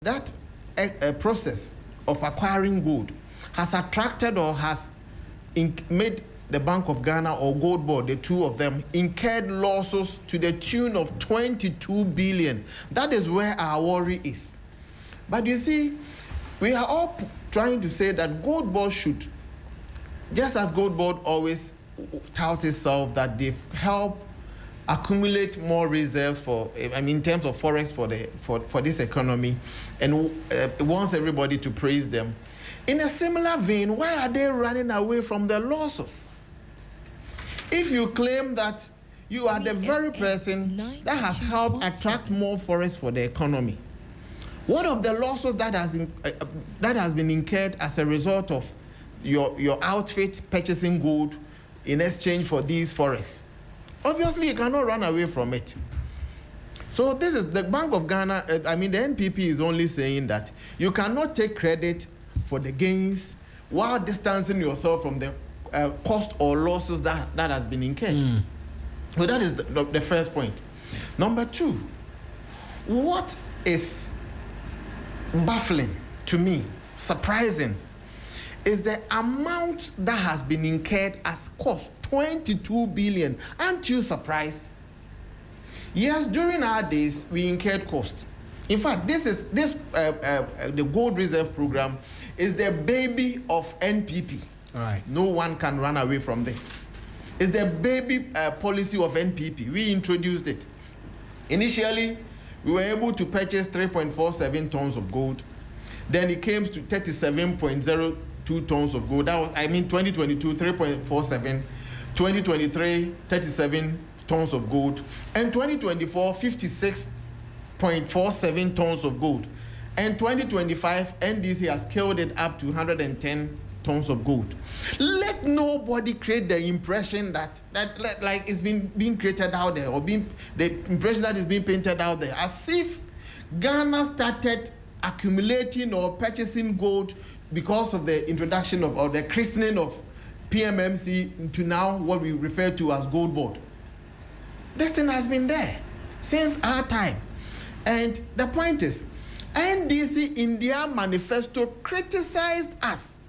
that process of acquiring gold has attracted or has made the Bank of Ghana or GoldBod, the two of them, incurred losses to the tune of 22 billion. That is where our worry is. But you see, we are all trying to say that GoldBod should, just as GoldBod always touts itself that they help accumulate more reserves for, in terms of forex for this economy, and wants everybody to praise them. In a similar vein, why are they running away from their losses? If you claim that you are the very person that has helped attract more forex for the economy, what of the losses that has been incurred as a result of your outfit purchasing gold in exchange for these forex? Obviously, you cannot run away from it. So this is the Bank of Ghana, the NPP is only saying that you cannot take credit for the gains while distancing yourself from the cost or losses that has been incurred. So that is the first point. Number two, what is baffling to me, surprising, is the amount that has been incurred as cost, 22 billion. Aren't you surprised? Yes, during our days, we incurred costs. In fact, the Gold Reserve Program is the baby of NPP. All right. No one can run away from this. It's the baby policy of NPP. We introduced it. Initially, we were able to purchase 3.47 tons of gold. Then it came to 37.02 tons of gold. That was, 2022, 3.47. 2023, 37 tons of gold. And 2024, 56.47 tons of gold. And 2025, NDC has scaled it up to 110 tons of gold. Let nobody create the impression that like it's being created out there, or the impression that is being painted out there, as if Ghana started accumulating or purchasing gold because of the introduction of, or the christening of, PMMC to now what we refer to as GoldBod. This thing has been there since our time. And the point is, NDC in their manifesto criticized us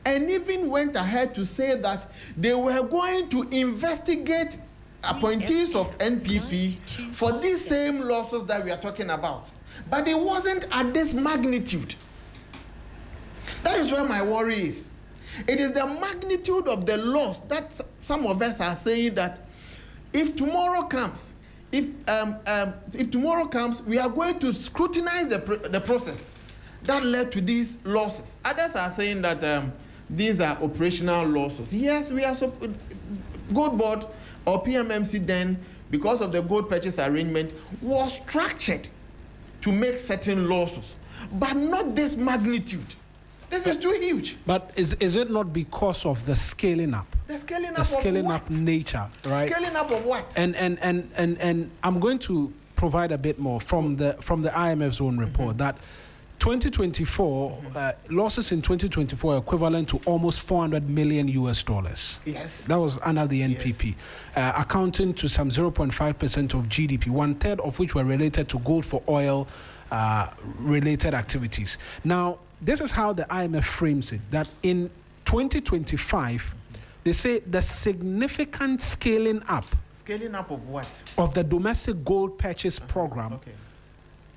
and even went ahead to say that they were going to investigate appointees of NPP for these same losses that we are talking about. But it wasn't at this magnitude. That is where my worry is. It is the magnitude of the loss that some of us are saying that if tomorrow comes, we are going to scrutinize the process that led to these losses. Others are saying that these are operational losses. Yes, we are GoldBod or PMMC then, because of the gold purchase arrangement, was structured to make certain losses, but not this magnitude. This is too huge. But is it not because of the scaling up? The scaling up the scaling of up what? nature, right? Scaling up of what? And I'm going to provide a bit more from the IMF's own report that 2024 losses in 2024 are equivalent to almost $400 million. Yes. That was under the NPP, accounting to some 0.5% of GDP, 1/3 of which were related to gold for oil related activities. Now, this is how the IMF frames it, that in 2025, they say the significant scaling up. Scaling up of what? Of the domestic gold purchase program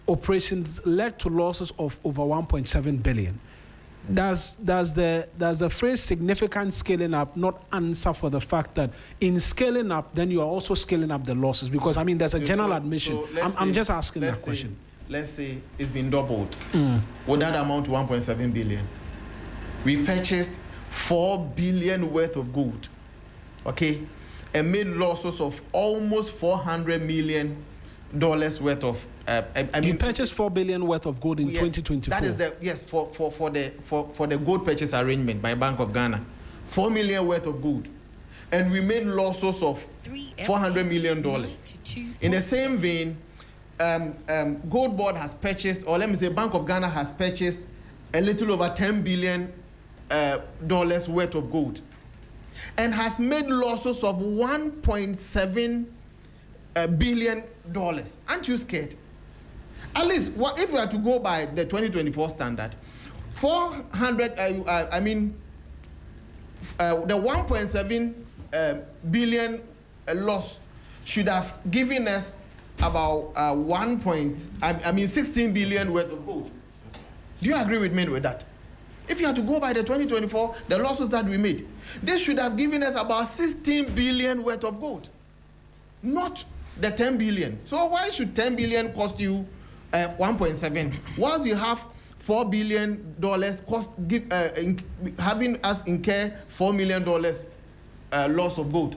operations led to losses of over 1.7 billion. Does the phrase significant scaling up not answer for the fact that in scaling up, then you are also scaling up the losses? Because, there's a general admission. I'm just asking that question. Let's say it's been doubled. Would that amount to 1.7 billion? We purchased 4 billion worth of gold, and made losses of almost $400 million worth of. You purchased 4 billion worth of gold in 2024. That is for the gold purchase arrangement by Bank of Ghana, 4 million worth of gold, and we made losses of $400 million. In the same vein, GoldBod has purchased, or let me say Bank of Ghana has purchased a little over $10 billion worth of gold and has made losses of $1.7 billion. Aren't you scared? At least, if we are to go by the 2024 standard, 400, the 1.7 billion loss should have given us about 16 billion worth of gold. Do you agree with me with that? If you have to go by the 2024, the losses that we made, this should have given us about 16 billion worth of gold, not the 10 billion. So why should 10 billion cost you 1.7, whilst you have $4 billion having us incur $4 million loss of gold?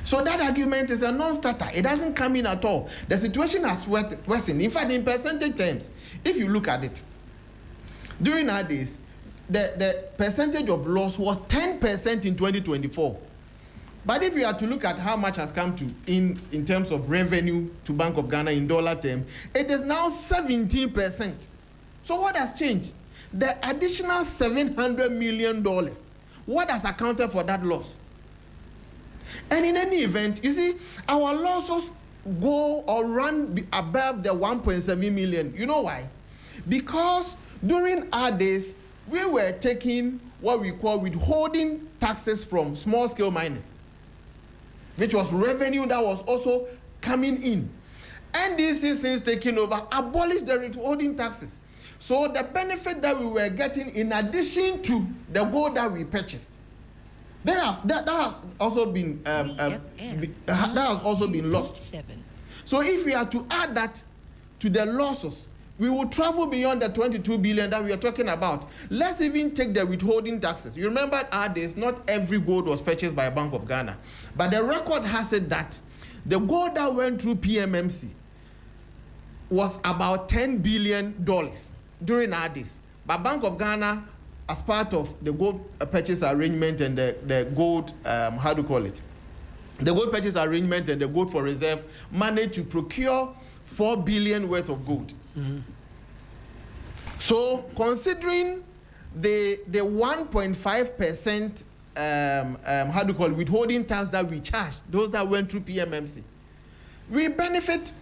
So that argument is a non-starter. It doesn't come in at all. The situation has worsened. In fact, in percentage terms, if you look at it, during our days, the percentage of loss was 10% in 2024. But if you are to look at how much has come to in terms of revenue to Bank of Ghana in dollar terms, it is now 17%. So what has changed? The additional $700 million. What has accounted for that loss? And in any event, you see, our losses go or run above the 1.7 million. You know why? Because during our days, we were taking what we call withholding taxes from small-scale miners, which was revenue that was also coming in. NDC, since taking over, abolished the withholding taxes. So the benefit that we were getting in addition to the gold that we purchased, that has also been lost. So if we are to add that to the losses, we will travel beyond the 22 billion that we are talking about. Let's even take the withholding taxes. You remember our days, not every gold was purchased by Bank of Ghana, but the record has it that the gold that went through PMMC was about $10 billion during our days. But Bank of Ghana, as part of the gold purchase arrangement and the gold, the gold purchase arrangement and the gold for reserve, managed to procure 4 billion worth of gold. Mm-hmm. So considering the 1.5% withholding tax that we charged, those that went through PMMC, we benefited.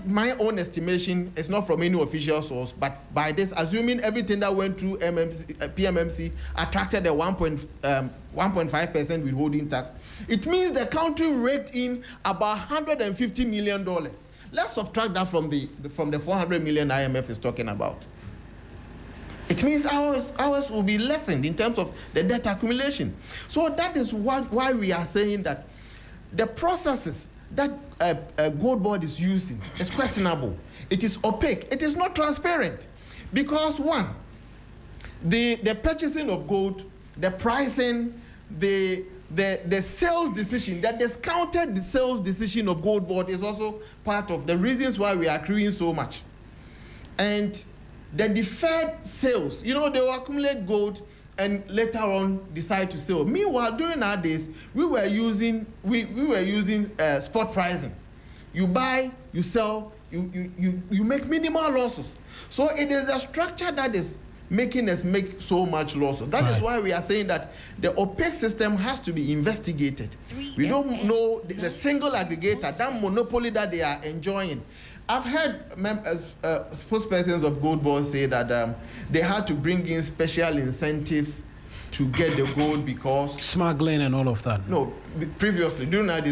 My own estimation is not from any official source, but by this, assuming everything that went through PMMC attracted a 1.5% withholding tax, it means the country raked in about $150 million. Let's subtract that from the 400 million IMF is talking about. It means ours will be lessened in terms of the debt accumulation. So that is why we are saying that the processes that GoldBod is using is questionable. It is opaque. It is not transparent. Because one, the purchasing of gold, the pricing, the sales decision, the discounted sales decision of GoldBod is also part of the reasons why we are accruing so much. And the deferred sales, they will accumulate gold and later on decide to sell. Meanwhile, during our days, we were using spot pricing. You buy, you sell, you make minimal losses. So it is a structure that is making us make so much losses. That is why we are saying that the opaque system has to be investigated. We don't know the single aggregator, that monopoly that they are enjoying. I've heard spokespersons of GoldBod say that they had to bring in special incentives to get the gold because smuggling and all of that. No, previously during that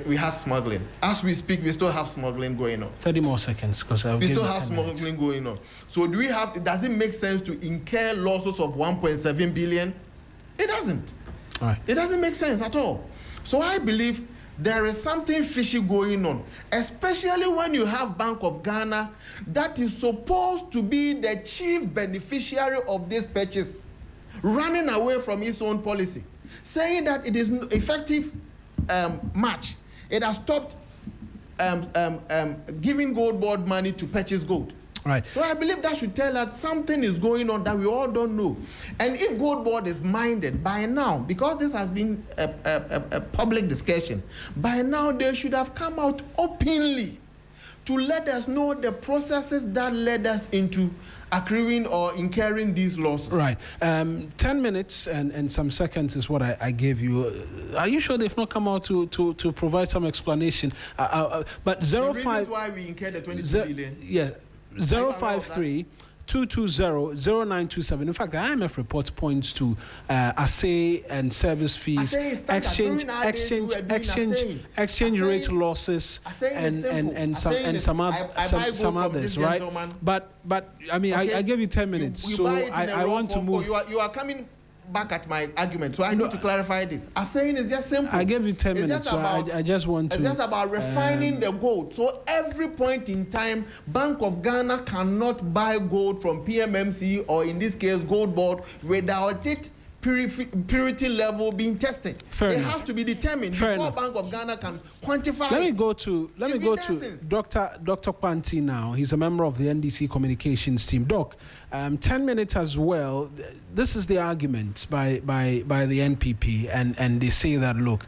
we had smuggling. As we speak, we still have smuggling going on. 30 more seconds, because we still have smuggling going on. So does it make sense to incur losses of 1.7 billion? It doesn't. All right. It doesn't make sense at all. So I believe there is something fishy going on, especially when you have Bank of Ghana that is supposed to be the chief beneficiary of this purchase, running away from its own policy, saying that it is effective March. It has stopped giving GoldBod money to purchase gold. Right. So I believe that should tell us something is going on that we all don't know. And if GoldBod is minded by now, because this has been a public discussion, by now they should have come out openly to let us know the processes that led us into accruing or incurring these losses. Right. 10 minutes and some seconds is what I gave you. Are you sure they've not come out to provide some explanation? But the reasons why we incurred the 22 billion. Yeah. 053 220-0927. In fact, the IMF report points to assay and service fees, exchange rate losses, and some others, right? But I mean, okay. I gave you 10 minutes, so I want to move. You are coming back at my argument, so I need to clarify this. Assaying is just simple. I gave you 10 minutes, so I just want to. It's just about refining the gold. So every point in time, Bank of Ghana cannot buy gold from PMMC or in this case GoldBod without it purity level being tested. It has to be determined before Bank of Ghana can quantify. Let me go to Dr. Kwanti now. He's a member of the NDC communications team. Doc, 10 minutes as well. This is the argument by the NPP, and they say that look,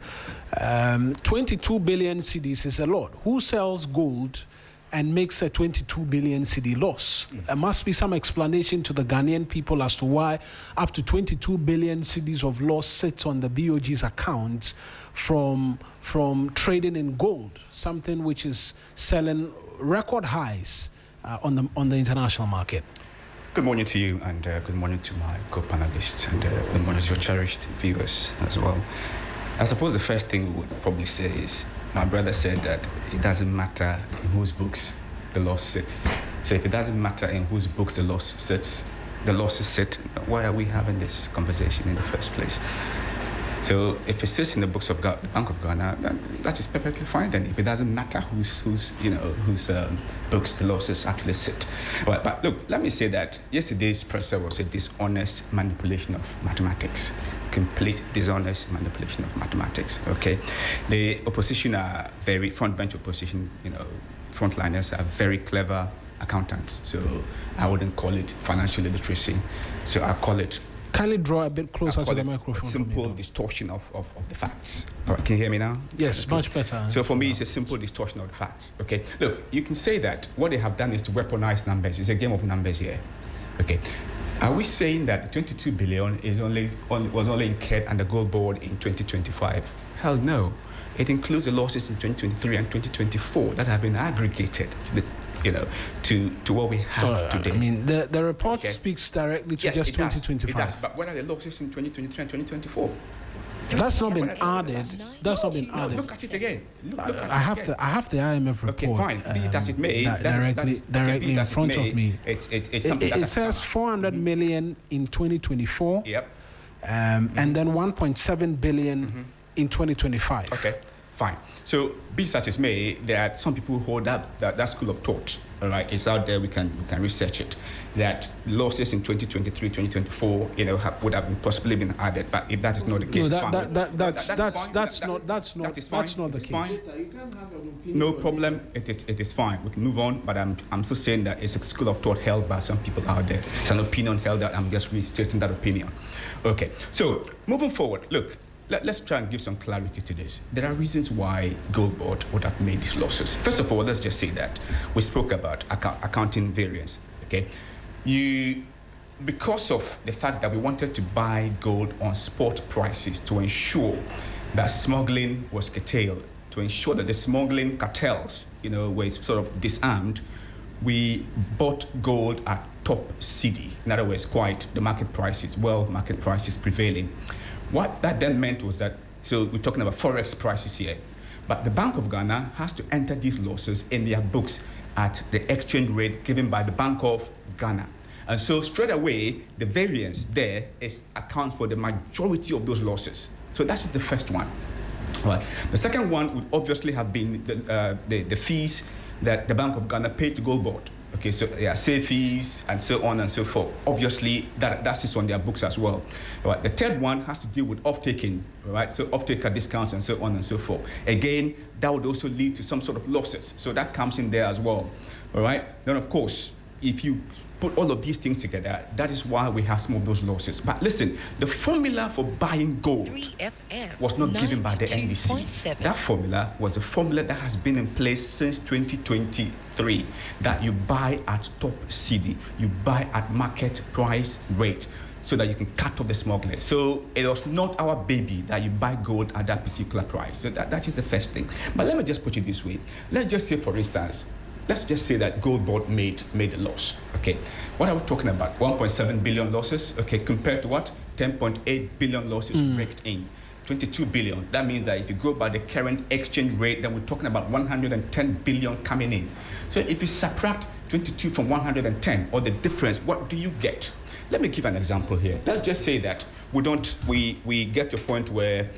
22 billion cedis is a lot. Who sells gold and makes a 22 billion cedi loss? There must be some explanation to the Ghanaian people as to why up to 22 billion cedis of loss sits on the BOG's account from trading in gold, something which is selling record highs on the international market. Good morning to you, and good morning to my co-panelists, and good morning to your cherished viewers as well. I suppose the first thing we would probably say is, my brother said that it doesn't matter in whose books the loss sits. So if it doesn't matter in whose books the losses sit, why are we having this conversation in the first place? So if it sits in the books of the Bank of Ghana, then that is perfectly fine. Then if it doesn't matter whose books the losses actually sit. Well, but look, let me say that yesterday's presser was a dishonest manipulation of mathematics. Complete dishonest manipulation of mathematics. Okay, the opposition are very frontbench opposition. Frontliners are very clever accountants. So I wouldn't call it financial literacy. So I call it. Kindly draw a bit closer to the microphone. A simple distortion of the facts. All right, can you hear me now? Yes, okay. Much better. So for me, it's a simple distortion of the facts. Okay, look, you can say that what they have done is to weaponize numbers. It's a game of numbers here. Okay. Are we saying that 22 billion was only incurred under GoldBod in 2025? Hell no. It includes the losses in 2023 and 2024 that have been aggregated, to what we have today. I mean, the report speaks directly to just 2025. It does, but what are the losses in 2023 and 2024? That's not been added. That's not been added. Look at it again. I have the IMF report. Okay, fine. Be it as it may, directly in front of me. It's something it says 400 million in 2024. Yep. And then 1.7 billion in 2025. Okay, fine. So be such as may, there are some people who hold up that school of thought. All right, it's out there. We can research it. That losses in 2023, 2024, would have possibly been added. But if that is not the case, that's not the case. No problem. It is fine. We can move on. But I'm still saying that it's a school of thought held by some people out there. It's an opinion held that I'm just restating that opinion. Okay. So moving forward, look. Let's try and give some clarity to this. There are reasons why GoldBod would have made these losses. First of all, let's just say that we spoke about accounting variance. Okay, because of the fact that we wanted to buy gold on spot prices to ensure that smuggling was curtailed, to ensure that the smuggling cartels, were sort of disarmed, we bought gold at top cedi. In other words, the market prices prevailing. What that then meant was that, so we're talking about forex prices here, but the Bank of Ghana has to enter these losses in their books at the exchange rate given by the Bank of Ghana. And so straight away, the variance there accounts for the majority of those losses. So that is the first one. All right. The second one would obviously have been the fees that the Bank of Ghana paid to GoldBod. Okay, so save fees and so on and so forth. Obviously, that sits on their books as well. All right. The third one has to do with off-taking, right? So off-taker discounts and so on and so forth. Again, that would also lead to some sort of losses. So that comes in there as well. All right. Then, of course, if you put all of these things together, that is why we have some of those losses. But listen, the formula for buying gold was not given by the NDC. That formula was a formula that has been in place since 2023, that you buy at top CD, you buy at market price rate, so that you can cut off the smuggling. So it was not our baby that you buy gold at that particular price. So that is the first thing. But let me just put it this way. Let's just say, for instance, let's just say that GoldBod made a loss. Okay, what are we talking about? 1.7 billion losses. Okay, compared to what? 10.8 billion losses raked in. 22 billion. That means that if you go by the current exchange rate, then we're talking about 110 billion coming in. So if you subtract 22 from 110, or the difference, what do you get? Let me give an example here. Let's just say that we get to a point where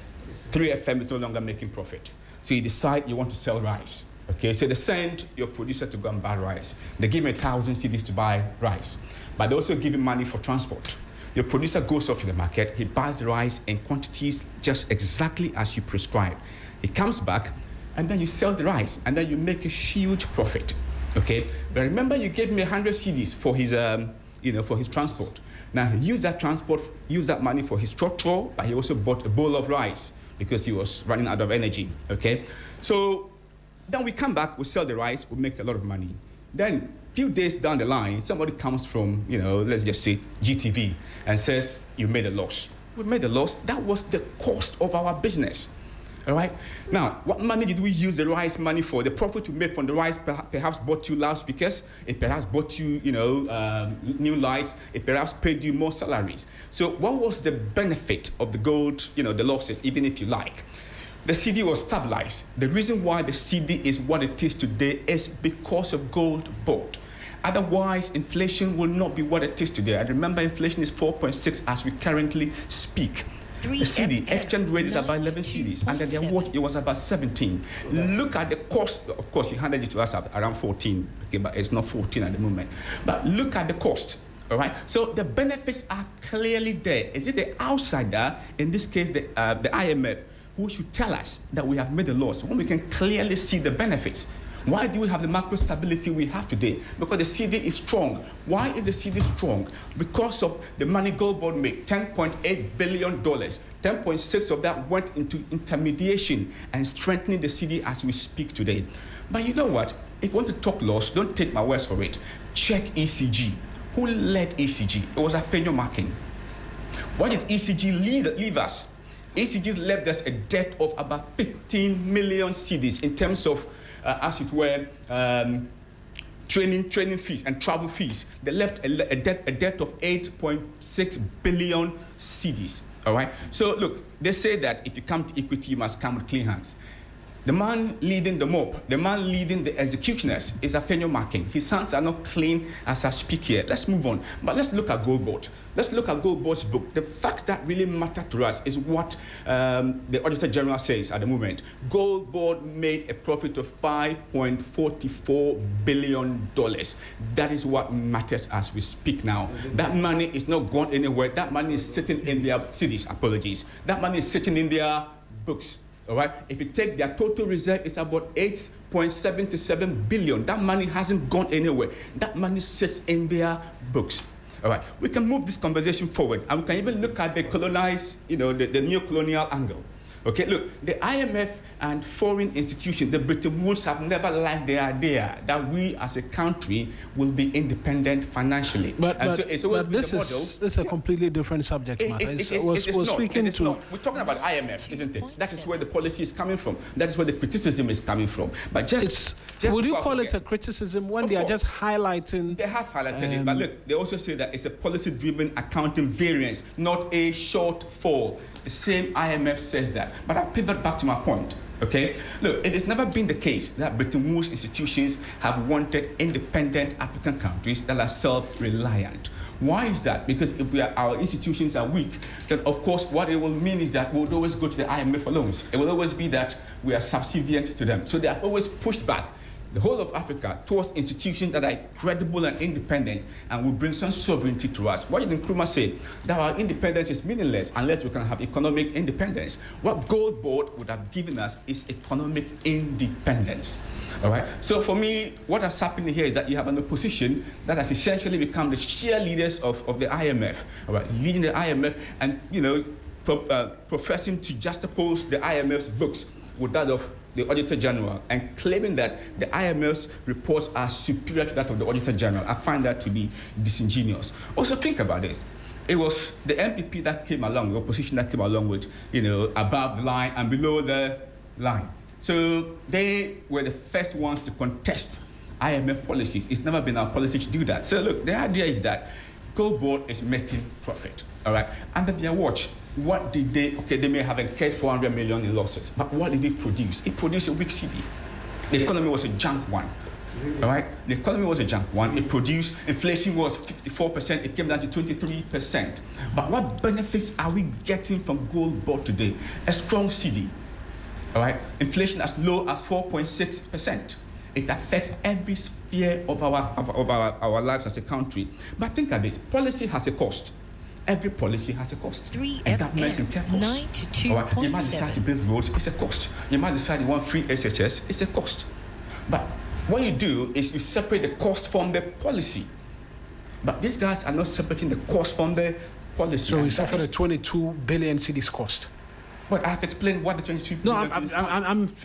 3FM is no longer making profit. So you decide you want to sell rice. Okay, so they send your producer to go and buy rice. They give him 1,000 cedis to buy rice, but they also give him money for transport. Your producer goes off to the market, he buys the rice in quantities just exactly as you prescribe. He comes back, and then you sell the rice, and then you make a huge profit. Okay, but remember, you gave me 100 cedis for his, for his transport. Now he used that money for his trotro, but he also bought a bowl of rice because he was running out of energy. Okay, so then we come back, we sell the rice, we make a lot of money. Then a few days down the line, somebody comes from, let's just say GTV, and says, you made a loss. We made a loss. That was the cost of our business. All right? Now, what money did we use the rice money for? The profit we made from the rice perhaps bought you loudspeakers. It perhaps bought you, new lights. It perhaps paid you more salaries. So what was the benefit of the gold, the losses, even if you like? The CD was stabilized. The reason why the CD is what it is today is because of GoldBod. Otherwise, inflation will not be what it is today. And remember, inflation is 4.6 as we currently speak. The CD exchange rate is about 11 CDs, and then their watch, it was about 17. Look at the cost. Of course, he handed it to us at around 14, okay, but it's not 14 at the moment. But look at the cost. All right. So the benefits are clearly there. Is it the outsider, in this case, the IMF, who should tell us that we have made a loss when we can clearly see the benefits? Why do we have the macro stability we have today? Because the CD is strong. Why is the CD strong? Because of the money GoldBod made, $10.8 billion. 10.6 of that went into intermediation and strengthening the CD as we speak today. But you know what? If you want to talk loss, don't take my words for it. Check ECG. Who led ECG? It was Afenyo-Markin. Why did ECG leave us? ECG left us a debt of about 15 million cedis in terms of, as it were, training fees and travel fees. They left a debt of 8.6 billion cedis. All right. So look, they say that if you come to equity, you must come with clean hands. The man leading the mob, the man leading the executioners is Afenyo-Markin. His hands are not clean as I speak here. Let's move on. But let's look at GoldBod. Let's look at GoldBod's book. The facts that really matter to us is what the Auditor General says at the moment. GoldBod made a profit of $5.44 billion. That is what matters as we speak now. That money is not gone anywhere. That money is sitting in their cities. Apologies. That money is sitting in their books. All right. If you take their total reserve, it's about 8.77 billion. That money hasn't gone anywhere. That money sits in their books. All right. We can move this conversation forward, and we can even look at the colonized, the neo-colonial angle. Okay, look, the IMF and foreign institutions, the Bretton Woods, have never liked the idea that we as a country will be independent financially. But this is a completely different subject matter. We're talking about IMF, isn't it? That is where the policy is coming from. That is where the criticism is coming from. But would you call it a criticism when they are just highlighting? They have highlighted it, but look, they also say that it's a policy-driven accounting variance, not a shortfall. The same IMF says that. But I'll pivot back to my point, okay? Look, it has never been the case that Bretton Woods institutions have wanted independent African countries that are self-reliant. Why is that? Because if our institutions are weak, then of course what it will mean is that we would always go to the IMF for loans. It will always be that we are subservient to them. So they have always pushed back. the whole of Africa towards institutions that are credible and independent and will bring some sovereignty to us. What did Nkrumah say? That our independence is meaningless unless we can have economic independence. What GoldBod would have given us is economic independence. All right. So for me, what has happened here is that you have an opposition that has essentially become the cheerleaders of the IMF. All right, leading the IMF and professing to juxtapose the IMF's books with that of the Auditor General and claiming that the IMF's reports are superior to that of the Auditor General. I find that to be disingenuous. Also, think about it. It was the MPP that came along, the opposition that came along with, above the line and below the line. So they were the first ones to contest IMF policies. It's never been our policy to do that. So look, the idea is that GoldBod is making profit, all right? Under their watch, what did they, they may have incurred 400 million in losses, but what did it produce? It produced a weak city. The economy was a junk one, all right? The economy was a junk one. It produced, inflation was 54%, it came down to 23%. But what benefits are we getting from GoldBod today? A strong city, all right? Inflation as low as 4.6%. It affects every sphere of our lives as a country. But think of this, policy has a cost. Every policy has a cost. And governments incur costs. Right? You might decide to build roads, it's a cost. You might decide you want free SHS, it's a cost. But what you do is you separate the cost from the policy. But these guys are not separating the cost from the policy. So we suffer the 22 billion cedis cost. But I have explained what the 22 billion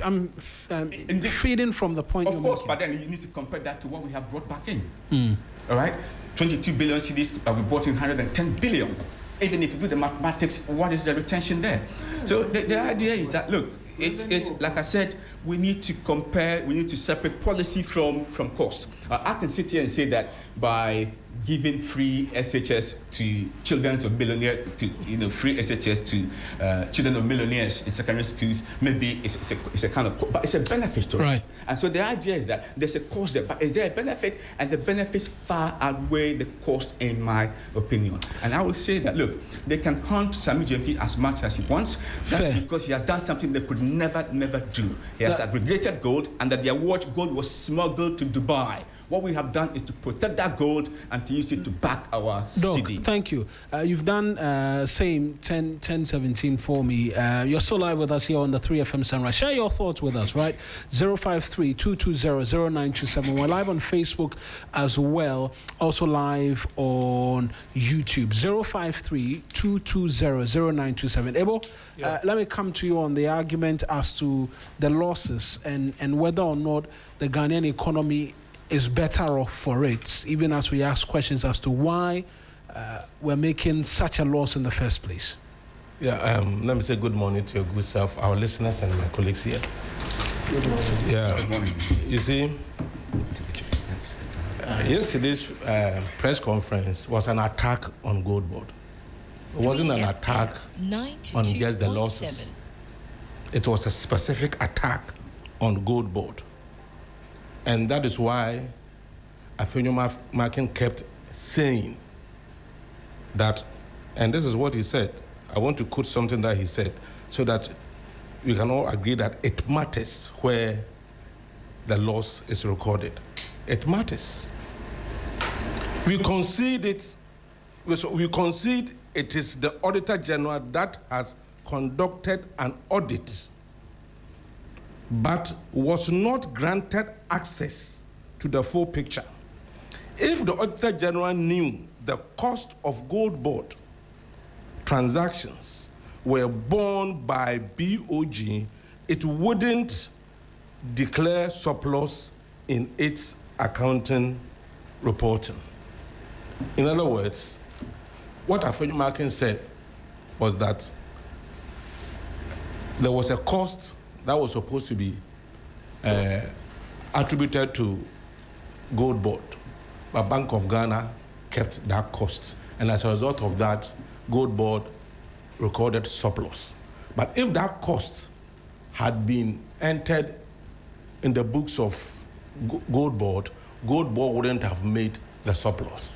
I'm feeding from the point you're making. Of course, but then you need to compare that to what we have brought back in. All right? 22 billion cedis, we brought in 110 billion. Even if you do the mathematics, what is the retention there? So the idea is that, look, it's like I said, we need to compare, we need to separate policy from cost. I can sit here and say that by giving free SHS to children of billionaires, free SHS to children of millionaires in secondary schools, maybe it's a kind of, but it's a benefit to it. And so the idea is that there's a cost there, but is there a benefit? And the benefits far outweigh the cost, in my opinion. And I will say that, look, they can hunt Sammy Gyamfi as much as he wants. That's because he has done something they could never do. He has aggregated gold, and that their watch gold was smuggled to Dubai. What we have done is to protect that gold and to use it to back our city. Thank you. You've done same 10:17 for me. You're still live with us here on the 3FM Sunrise. Share your thoughts with us, right? 053-220-0927. We're live on Facebook as well. Also live on YouTube. 053-220-0927. Ebo, let me come to you on the argument as to the losses and whether or not the Ghanaian economy is better off for it, even as we ask questions as to why we're making such a loss in the first place. Let me say good morning to your good self, our listeners and my colleagues here. Good morning. Good morning. You see, yesterday's press conference was an attack on GoldBod. It wasn't an attack on just the losses. It was a specific attack on GoldBod. And that is why Afenyo-Markin kept saying that, and this is what he said. I want to quote something that he said so that we can all agree that it matters where the loss is recorded. It matters. We concede it. We concede it is the Auditor General that has conducted an audit but was not granted access to the full picture. If the Auditor General knew the cost of GoldBod transactions were borne by BOG, it wouldn't declare surplus in its accounting reporting. In other words, what Afenyo-Markin said was that there was a cost that was supposed to be attributed to GoldBod, but Bank of Ghana kept that cost. And as a result of that, GoldBod recorded surplus. But if that cost had been entered in the books of GoldBod, GoldBod wouldn't have made the surplus.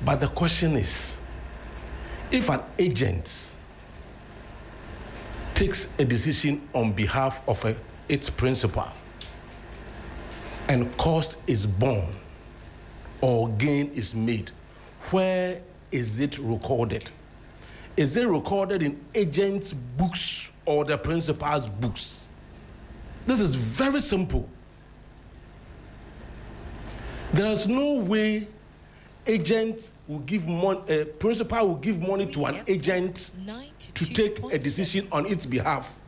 But the question is, if an agent takes a decision on behalf of its principal, and cost is borne or gain is made, where is it recorded? Is it recorded in agent's books or the principal's books? This is very simple. There is no way agent will give money, a principal will give money to an agent to take a decision on its behalf.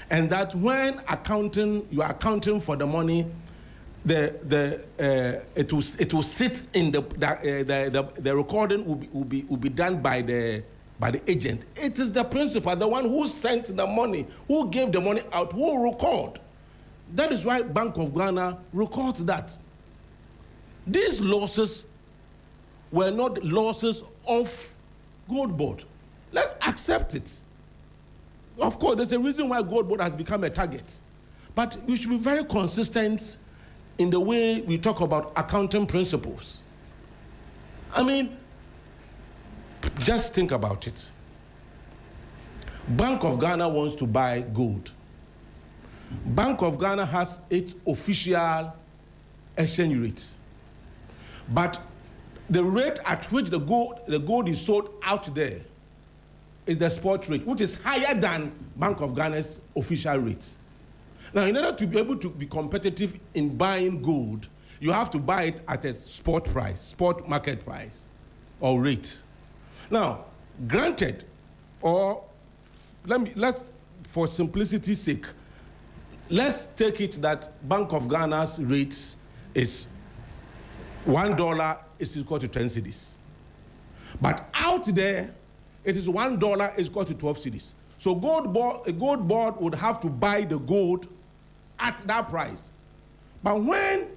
And that when you are accounting for the money, it will sit in the recording will be done by the agent. It is the principal, the one who sent the money, who gave the money out, who will record. That is why Bank of Ghana records that. These losses were not losses of GoldBod. Let's accept it. Of course, there's a reason why GoldBod has become a target. But we should be very consistent in the way we talk about accounting principles. I mean, just think about it. Bank of Ghana wants to buy gold. Bank of Ghana has its official exchange rate. But the rate at which the gold is sold out there is the spot rate, which is higher than Bank of Ghana's official rate. Now, in order to be able to be competitive in buying gold, you have to buy it at a spot price, spot market price, or rate. Now, granted, or let's for simplicity's sake, let's take it that Bank of Ghana's rates is $1 is equal to 10 cedis. But out there, it is $1 is equal to 12 cedis. So a GoldBod would have to buy the gold at that price. But when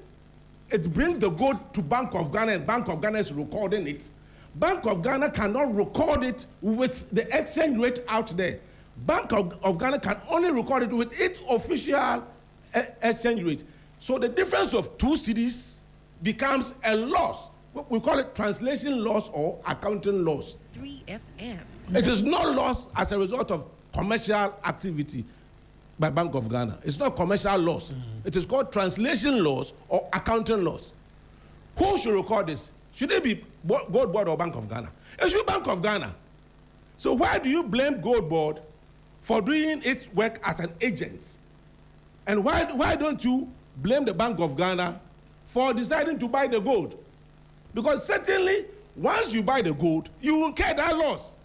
it brings the gold to Bank of Ghana and Bank of Ghana is recording it, Bank of Ghana cannot record it with the exchange rate out there. Bank of Ghana can only record it with its official exchange rate. So the difference of 2 cedis becomes a loss. We call it translation loss or accounting loss. 3FM. It is not loss as a result of commercial activity by Bank of Ghana. It's not commercial loss. It is called translation loss or accounting loss. Who should record this? Should it be GoldBod or Bank of Ghana? It should be Bank of Ghana. So why do you blame GoldBod for doing its work as an agent? And why don't you blame the Bank of Ghana for deciding to buy the gold? Because certainly, once you buy the gold, you will incur that loss.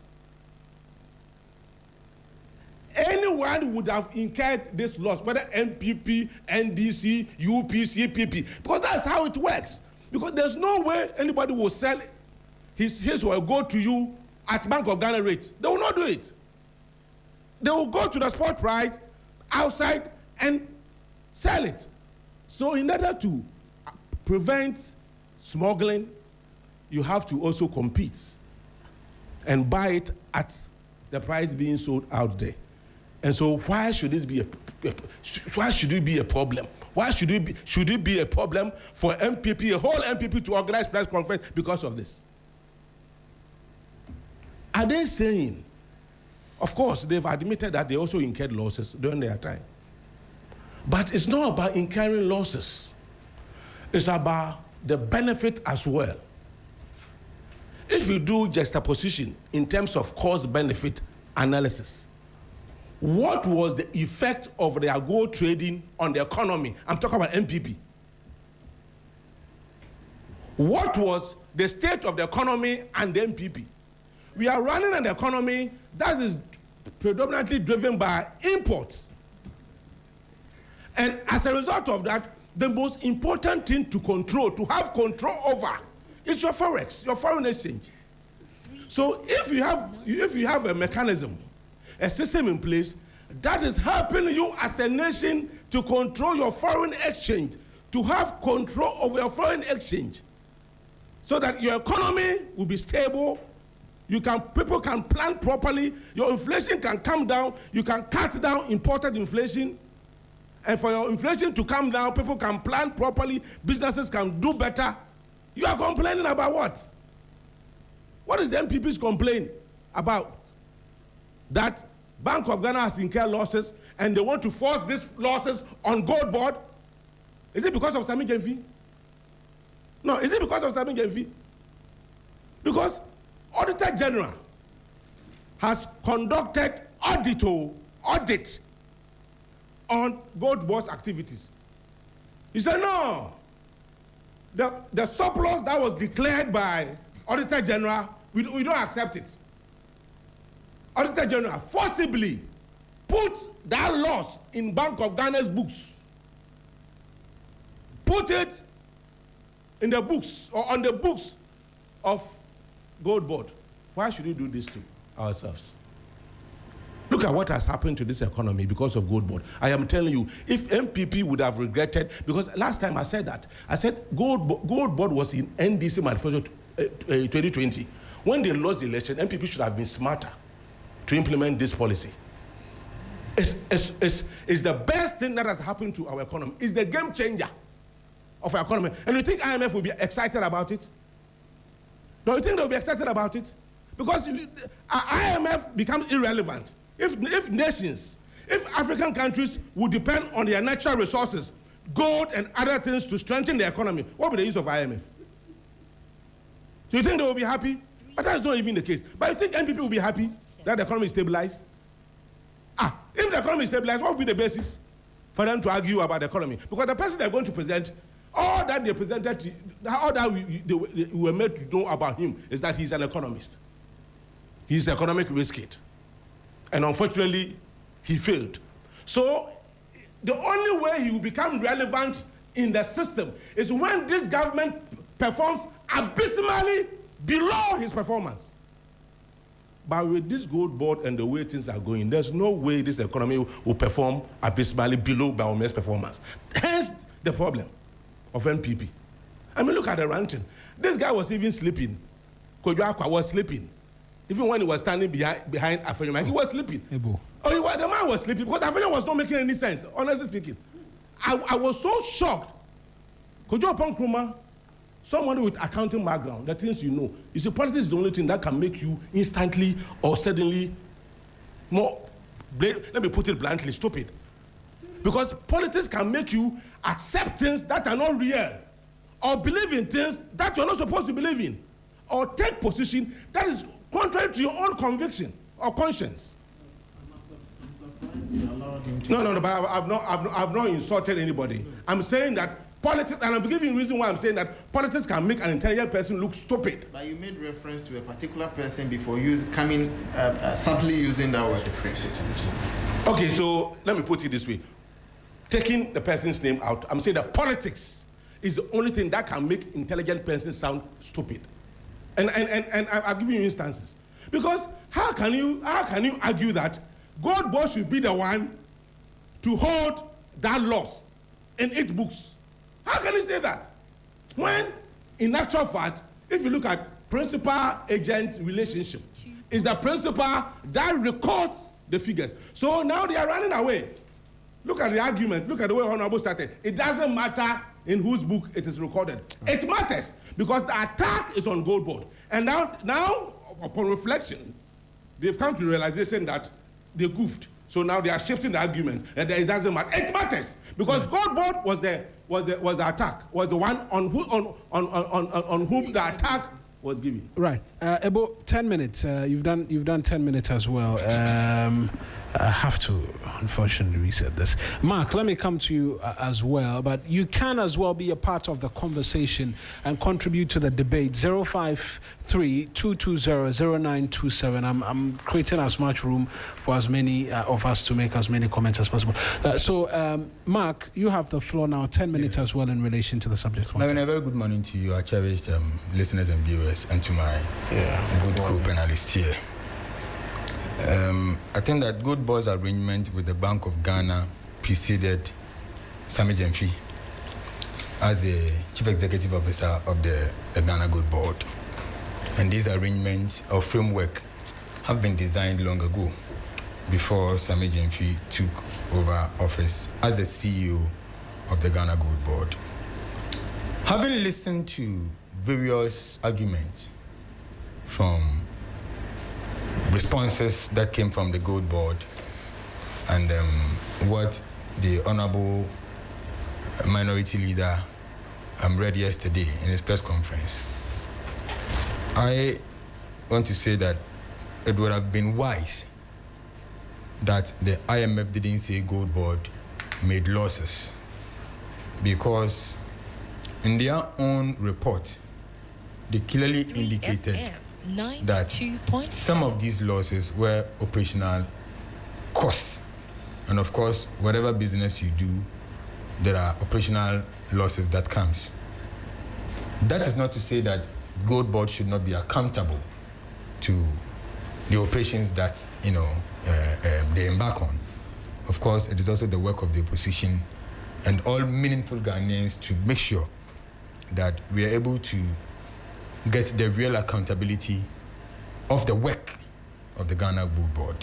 Anyone would have incurred this loss, whether MPP, NDC, UP, CPP, because that's how it works. Because there's no way anybody will sell his or go to you at Bank of Ghana rate. They will not do it. They will go to the spot price outside and sell it. So in order to prevent smuggling, you have to also compete and buy it at the price being sold out there. And so why should this be why should it be a problem? Why should it be a problem for MPP, a whole MPP, to organize press conference because of this? Are they saying, of course, they've admitted that they also incurred losses during their time. But it's not about incurring losses. It's about the benefit as well. If you do juxtaposition in terms of cost-benefit analysis, what was the effect of their gold trading on the economy? I'm talking about MPP. What was the state of the economy and the MPP? We are running an economy that is predominantly driven by imports. And as a result of that, the most important thing to control, to have control over, is your forex, your foreign exchange. So if you have a mechanism, a system in place that is helping you as a nation to control your foreign exchange, to have control over your foreign exchange, so that your economy will be stable, people can plan properly, your inflation can come down, you can cut down imported inflation, and for your inflation to come down, people can plan properly, businesses can do better. You are complaining about what? What is the MPP's complaint about? That Bank of Ghana has incurred losses and they want to force these losses on GoldBod? Is it because of Sammy Gyamfi? No, is it because of Sammy Gyamfi? Because Auditor General has conducted audit on GoldBod's activities. He said, no, the surplus that was declared by Auditor General, we don't accept it. Auditor General forcibly put that loss in Bank of Ghana's books. Put it in the books or on the books of GoldBod. Why should we do this to ourselves? Look at what has happened to this economy because of GoldBod. I am telling you, if MPP would have regretted, because last time I said that, I said GoldBod was in NDC manifesto 2020. When they lost the election, MPP should have been smarter to implement this policy. It's the best thing that has happened to our economy. It's the game changer of our economy. And you think IMF will be excited about it? Don't you think they'll be excited about it? Because IMF becomes irrelevant. If nations, if African countries would depend on their natural resources, gold and other things to strengthen the economy, what would the use of IMF? Do you think they will be happy? But that's not even the case. But you think MPP will be happy that the economy is stabilized? If the economy is stabilized, what would be the basis for them to argue about the economy? Because the person they're going to present, all that they presented, all that we were made to know about him is that he's an economist. He's an economic Wizkid. And unfortunately, he failed. So the only way he will become relevant in the system is when this government performs abysmally below his performance. But with this GoldBod and the way things are going, there's no way this economy will perform abysmally below Bawumia's performance. Hence the problem of NPP. I mean, look at the ranking. This guy was even sleeping. Kojo Akwa was sleeping. Even when he was standing behind Afenyo-Markin, he was sleeping. The man was sleeping because Afenyo was not making any sense, honestly speaking. I was so shocked. Kojo Nkrumah, somebody with accounting background, the things you know. You see, politics is the only thing that can make you instantly or suddenly more, let me put it bluntly, stupid. Because politics can make you accept things that are not real, or believe in things that you're not supposed to believe in, or take position that is contrary to your own conviction or conscience. No, but I've not insulted anybody. I'm saying that politics, and I'm giving you a reason why I'm saying that politics can make an intelligent person look stupid. But you made reference to a particular person before subtly using that word. Okay, so let me put it this way. Taking the person's name out, I'm saying that politics is the only thing that can make intelligent person sound stupid. And I'll give you instances. Because how can you argue that GoldBod should be the one to hold that loss in its books? How can you say that? When, in actual fact, if you look at principal-agent relationship, it's the principal that records the figures. So now they are running away. Look at the argument. Look at the way Honorable started. It doesn't matter in whose book it is recorded. It matters because the attack is on GoldBod. And now, upon reflection, they've come to the realization that they goofed. So now they are shifting the argument, and it doesn't matter. It matters because GoldBod was the attack, was the one on whom the attack was given. Right, about 10 minutes. You've done 10 minutes as well. I have to, unfortunately, reset this. Mark, let me come to you as well, but you can as well be a part of the conversation and contribute to the debate. 053-220-0927. I'm creating as much room for as many of us to make as many comments as possible. So, Mark, you have the floor now, 10 minutes as well in relation to the subject. A very good morning to you, our cherished listeners and viewers, and to my good co-panelists here. I think that GoldBod's arrangement with the Bank of Ghana preceded Sammy Gyamfi as a Chief Executive Officer of the Ghana GoldBod. And these arrangements or framework have been designed long ago, before Sammy Gyamfi took over office as the CEO of the Ghana GoldBod. Having listened to various arguments from responses that came from the GoldBod and what the Honorable Minority Leader read yesterday in his press conference, I want to say that it would have been wise that the IMF didn't say GoldBod made losses, because in their own report, they clearly indicated that some of these losses were operational costs. And of course, whatever business you do, there are operational losses that comes. That is not to say that GoldBod should not be accountable to the operations that they embark on. Of course, it is also the work of the opposition and all meaningful Ghanaians to make sure that we are able to get the real accountability of the work of the Ghana GoldBod.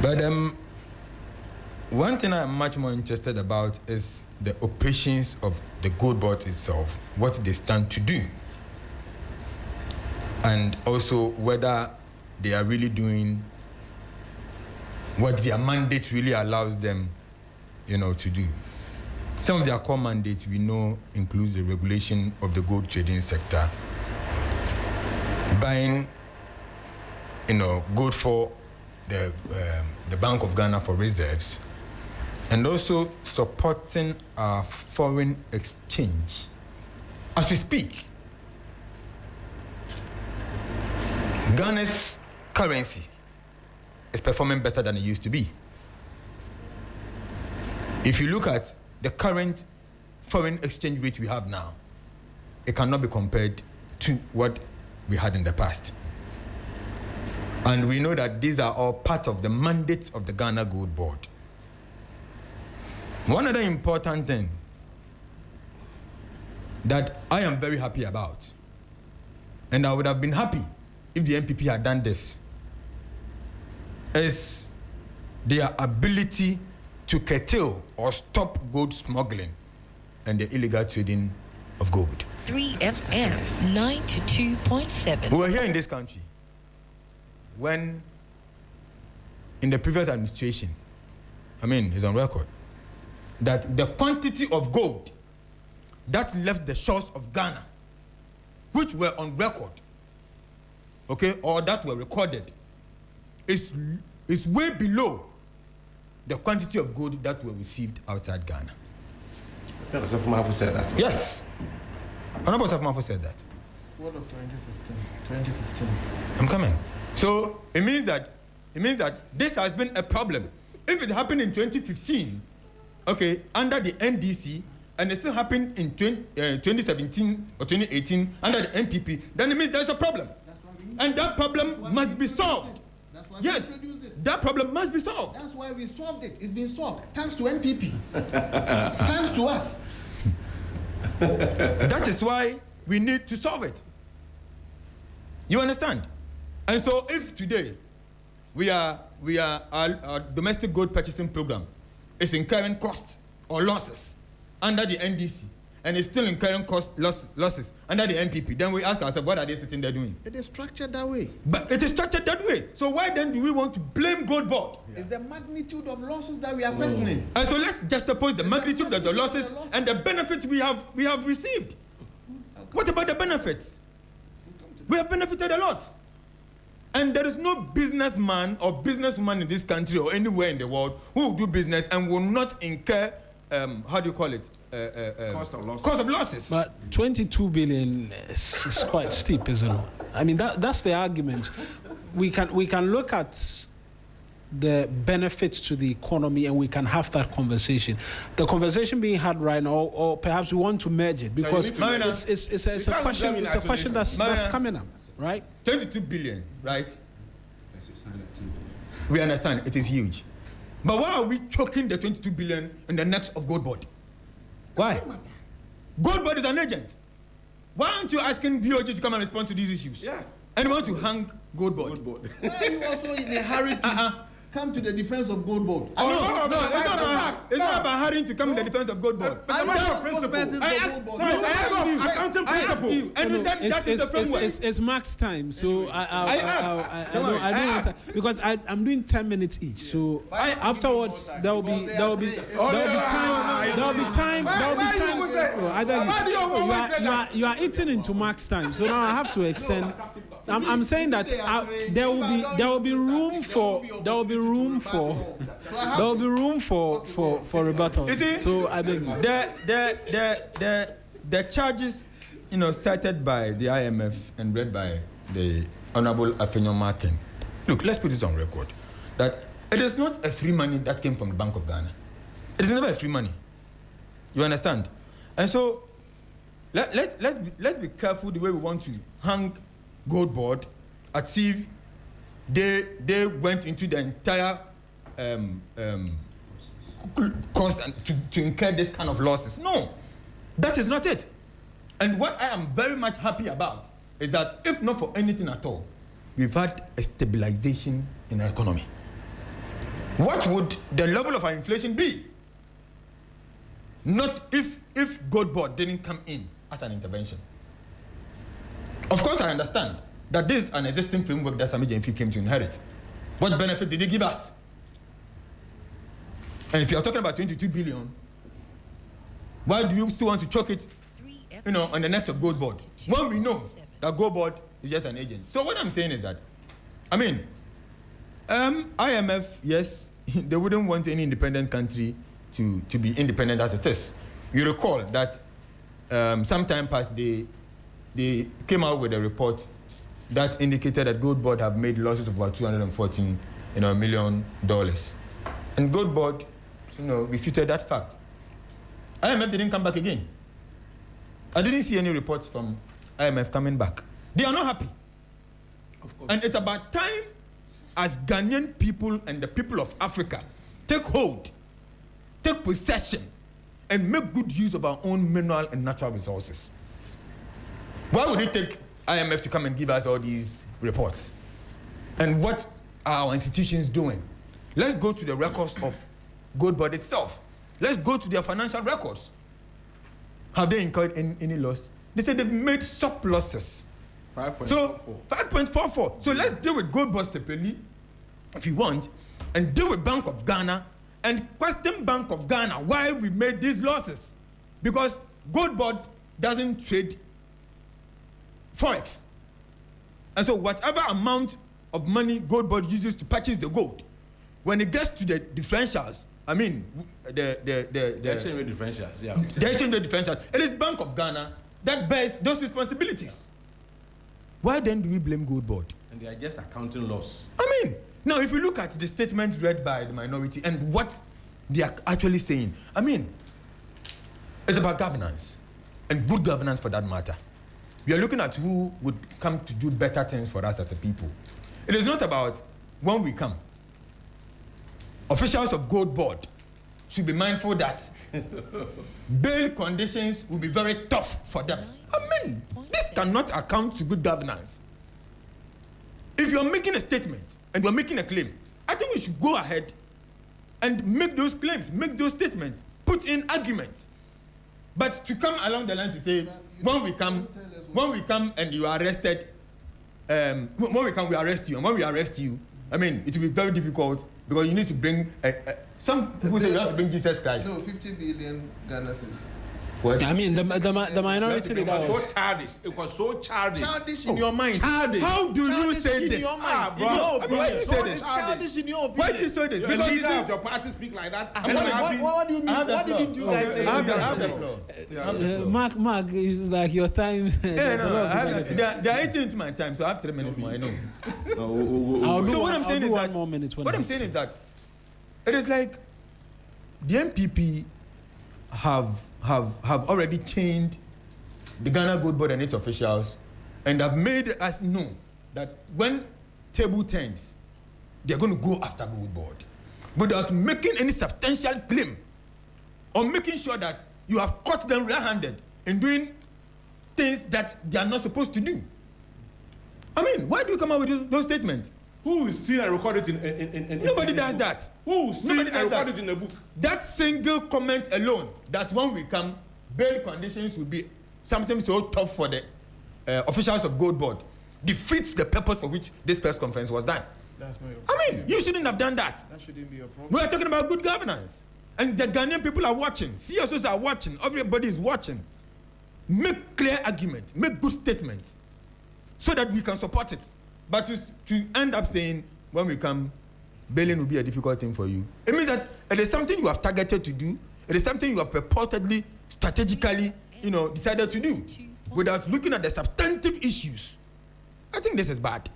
But one thing I'm much more interested about is the operations of the GoldBod itself, what they stand to do, and also whether they are really doing what their mandate really allows them, to do. Some of their core mandates we know includes the regulation of the gold trading sector, buying, gold for the Bank of Ghana for reserves, and also supporting our foreign exchange. As we speak, Ghana's currency is performing better than it used to be. If you look at the current foreign exchange rate we have now, it cannot be compared to what we had in the past. And we know that these are all part of the mandate of the Ghana GoldBod. One other important thing that I am very happy about, and I would have been happy if the NPP had done this, is their ability to curtail or stop gold smuggling and the illegal trading of gold. 3FM 92.7. We were here in this country when, in the previous administration, it's on record, that the quantity of gold that left the shores of Ghana, which were on record, or that were recorded, is way below the quantity of gold that were received outside Ghana. Honorable Sammy said that. Yes. Honorable Sammy said that. What of 2016, 2015? I'm coming. So it means that this has been a problem. If it happened in 2015, under the NDC, and it still happened in 2017 or 2018 under the NPP, then it means there's a problem. And that problem must be solved. Yes, that problem must be solved. That's why we solved it. It's been solved. Thanks to NPP. Thanks to us. That is why we need to solve it. You understand? And so if today our domestic gold purchasing program is incurring costs or losses under the NDC, and it's still incurring losses under the NPP, then we ask ourselves, what are they sitting there doing? It is structured that way. But it is structured that way. So why then do we want to blame GoldBod? Yeah. It's the magnitude of losses that we are questioning. And so let's juxtapose the magnitude of the losses and the benefits we have received. What about the benefits? We have benefited a lot. And there is no businessman or businesswoman in this country or anywhere in the world who will do business and will not incur cost of losses. But 22 billion is quite steep, isn't it? That's the argument. We can look at the benefits to the economy and we can have that conversation. The conversation being had right now, or perhaps we want to merge it because it's a question that's coming up, right? 22 billion, right? We understand it is huge. But why are we choking the 22 billion in the necks of GoldBod? Why? GoldBod is an agent. Why aren't you asking BOG to come and respond to these issues? Yeah. And you want to hang GoldBod? Why are you also in a hurry to come to the defense of GoldBod. No, it's not about hurrying to come in the defense of GoldBod. I asked accounting principle. And you said that is the framework. It's max time, so I don't want to, because I'm doing 10 minutes each. So afterwards there will be time. I beg you are eating into max time, so now I have to extend. I'm saying that there will be room for rebuttal. You see, so I beg you. The charges, cited by the IMF and read by the Honorable Afenyo-Markin. Look, let's put this on record that it is not a free money that came from the Bank of Ghana. It is never a free money. You understand? And so let's be careful the way we want to hang GoldBod as if they went into the entire cost to incur this kind of losses. No, that is not it. And what I am very much happy about is that if not for anything at all, we've had a stabilization in our economy. What would the level of our inflation be? Not if GoldBod didn't come in as an intervention. Of course, I understand that this is an existing framework that Sammy Gyamfi came to inherit. What benefit did he give us? And if you are talking about 22 billion, why do you still want to choke it, on the necks of GoldBod? When we know that GoldBod is just an agent. So what I'm saying is that, IMF, yes, they wouldn't want any independent country to be independent as it is. You recall that some time past they came out with a report that indicated that GoldBod have made losses of about $214 million. And GoldBod, refuted that fact. IMF didn't come back again. I didn't see any reports from IMF coming back. They are not happy. Of course. And it's about time as Ghanaian people and the people of Africa take hold, take possession, and make good use of our own mineral and natural resources. Why would it take IMF to come and give us all these reports? And what are our institutions doing? Let's go to the records of GoldBod itself. Let's go to their financial records. Have they incurred any loss? They said they've made surpluses. 5.44. So 5.44. So let's deal with GoldBod separately, if you want, and deal with Bank of Ghana and question Bank of Ghana why we made these losses. Because GoldBod doesn't trade forex. And so whatever amount of money GoldBod uses to purchase the gold, when it gets to the differentials, the exchange rate differentials, yeah. The exchange rate differentials, it is Bank of Ghana that bears those responsibilities. Why then do we blame GoldBod? And they are just accounting loss. Now if you look at the statement read by the minority and what they are actually saying, it's about governance, and good governance for that matter. We are looking at who would come to do better things for us as a people. It is not about when we come. Officials of GoldBod should be mindful that bail conditions will be very tough for them. This cannot account to good governance. If you're making a statement and you're making a claim, I think we should go ahead and make those claims, make those statements, put in arguments. But to come along the line to say, when we come and you are arrested, when we come, we arrest you, and when we arrest you, it will be very difficult because you need to bring some people say you have to bring Jesus Christ. No, 50 billion Ghana cedis. What? The minority leader was so childish. It was so childish. Childish in your mind. Childish. How do you say this? Why do you say this? Childish in your opinion. Why do you say this? The Because leader of your party speak like that. What do you mean? What didn't you guys say? I have the floor. Mark, it's like your time. They are eating into my time, so I have 3 minutes more. I know. So what I'm saying is that what I'm saying is that it is like the MPP have already chained the Ghana GoldBod and its officials, and have made us know that when table turns, they're going to go after GoldBod, without making any substantial claim or making sure that you have caught them red-handed in doing things that they are not supposed to do. Why do you come out with those statements? Who will steal and record it in Nobody does that. Who will steal and record it in a book? That single comment alone, that when we come, bail conditions will be something so tough for the officials of GoldBod, defeats the purpose for which this press conference was done. That's not your problem. I mean, you shouldn't have done that. That shouldn't be your problem. We are talking about good governance. And the Ghanaian people are watching. CSOs are watching. Everybody is watching. Make clear arguments. Make good statements. So that we can support it. But to end up saying, when we come, bailing will be a difficult thing for you. It means that it is something you have targeted to do. It is something you have purportedly, strategically, decided to do. Without looking at the substantive issues. I think this is bad.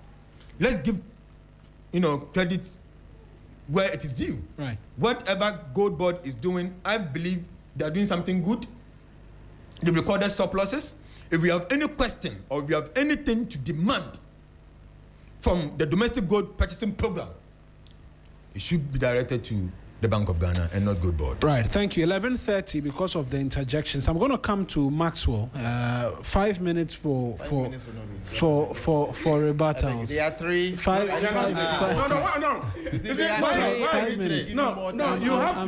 Let's give, credit where it is due. Right. Whatever GoldBod is doing, I believe they are doing something good. They've recorded surpluses. If we have any question or if we have anything to demand from the domestic gold purchasing program, it should be directed to the Bank of Ghana and not GoldBod. Right, thank you. 11:30 because of the interjections. I'm going to come to Maxwell. 5 minutes for rebuttals. There are three. Five. No. You have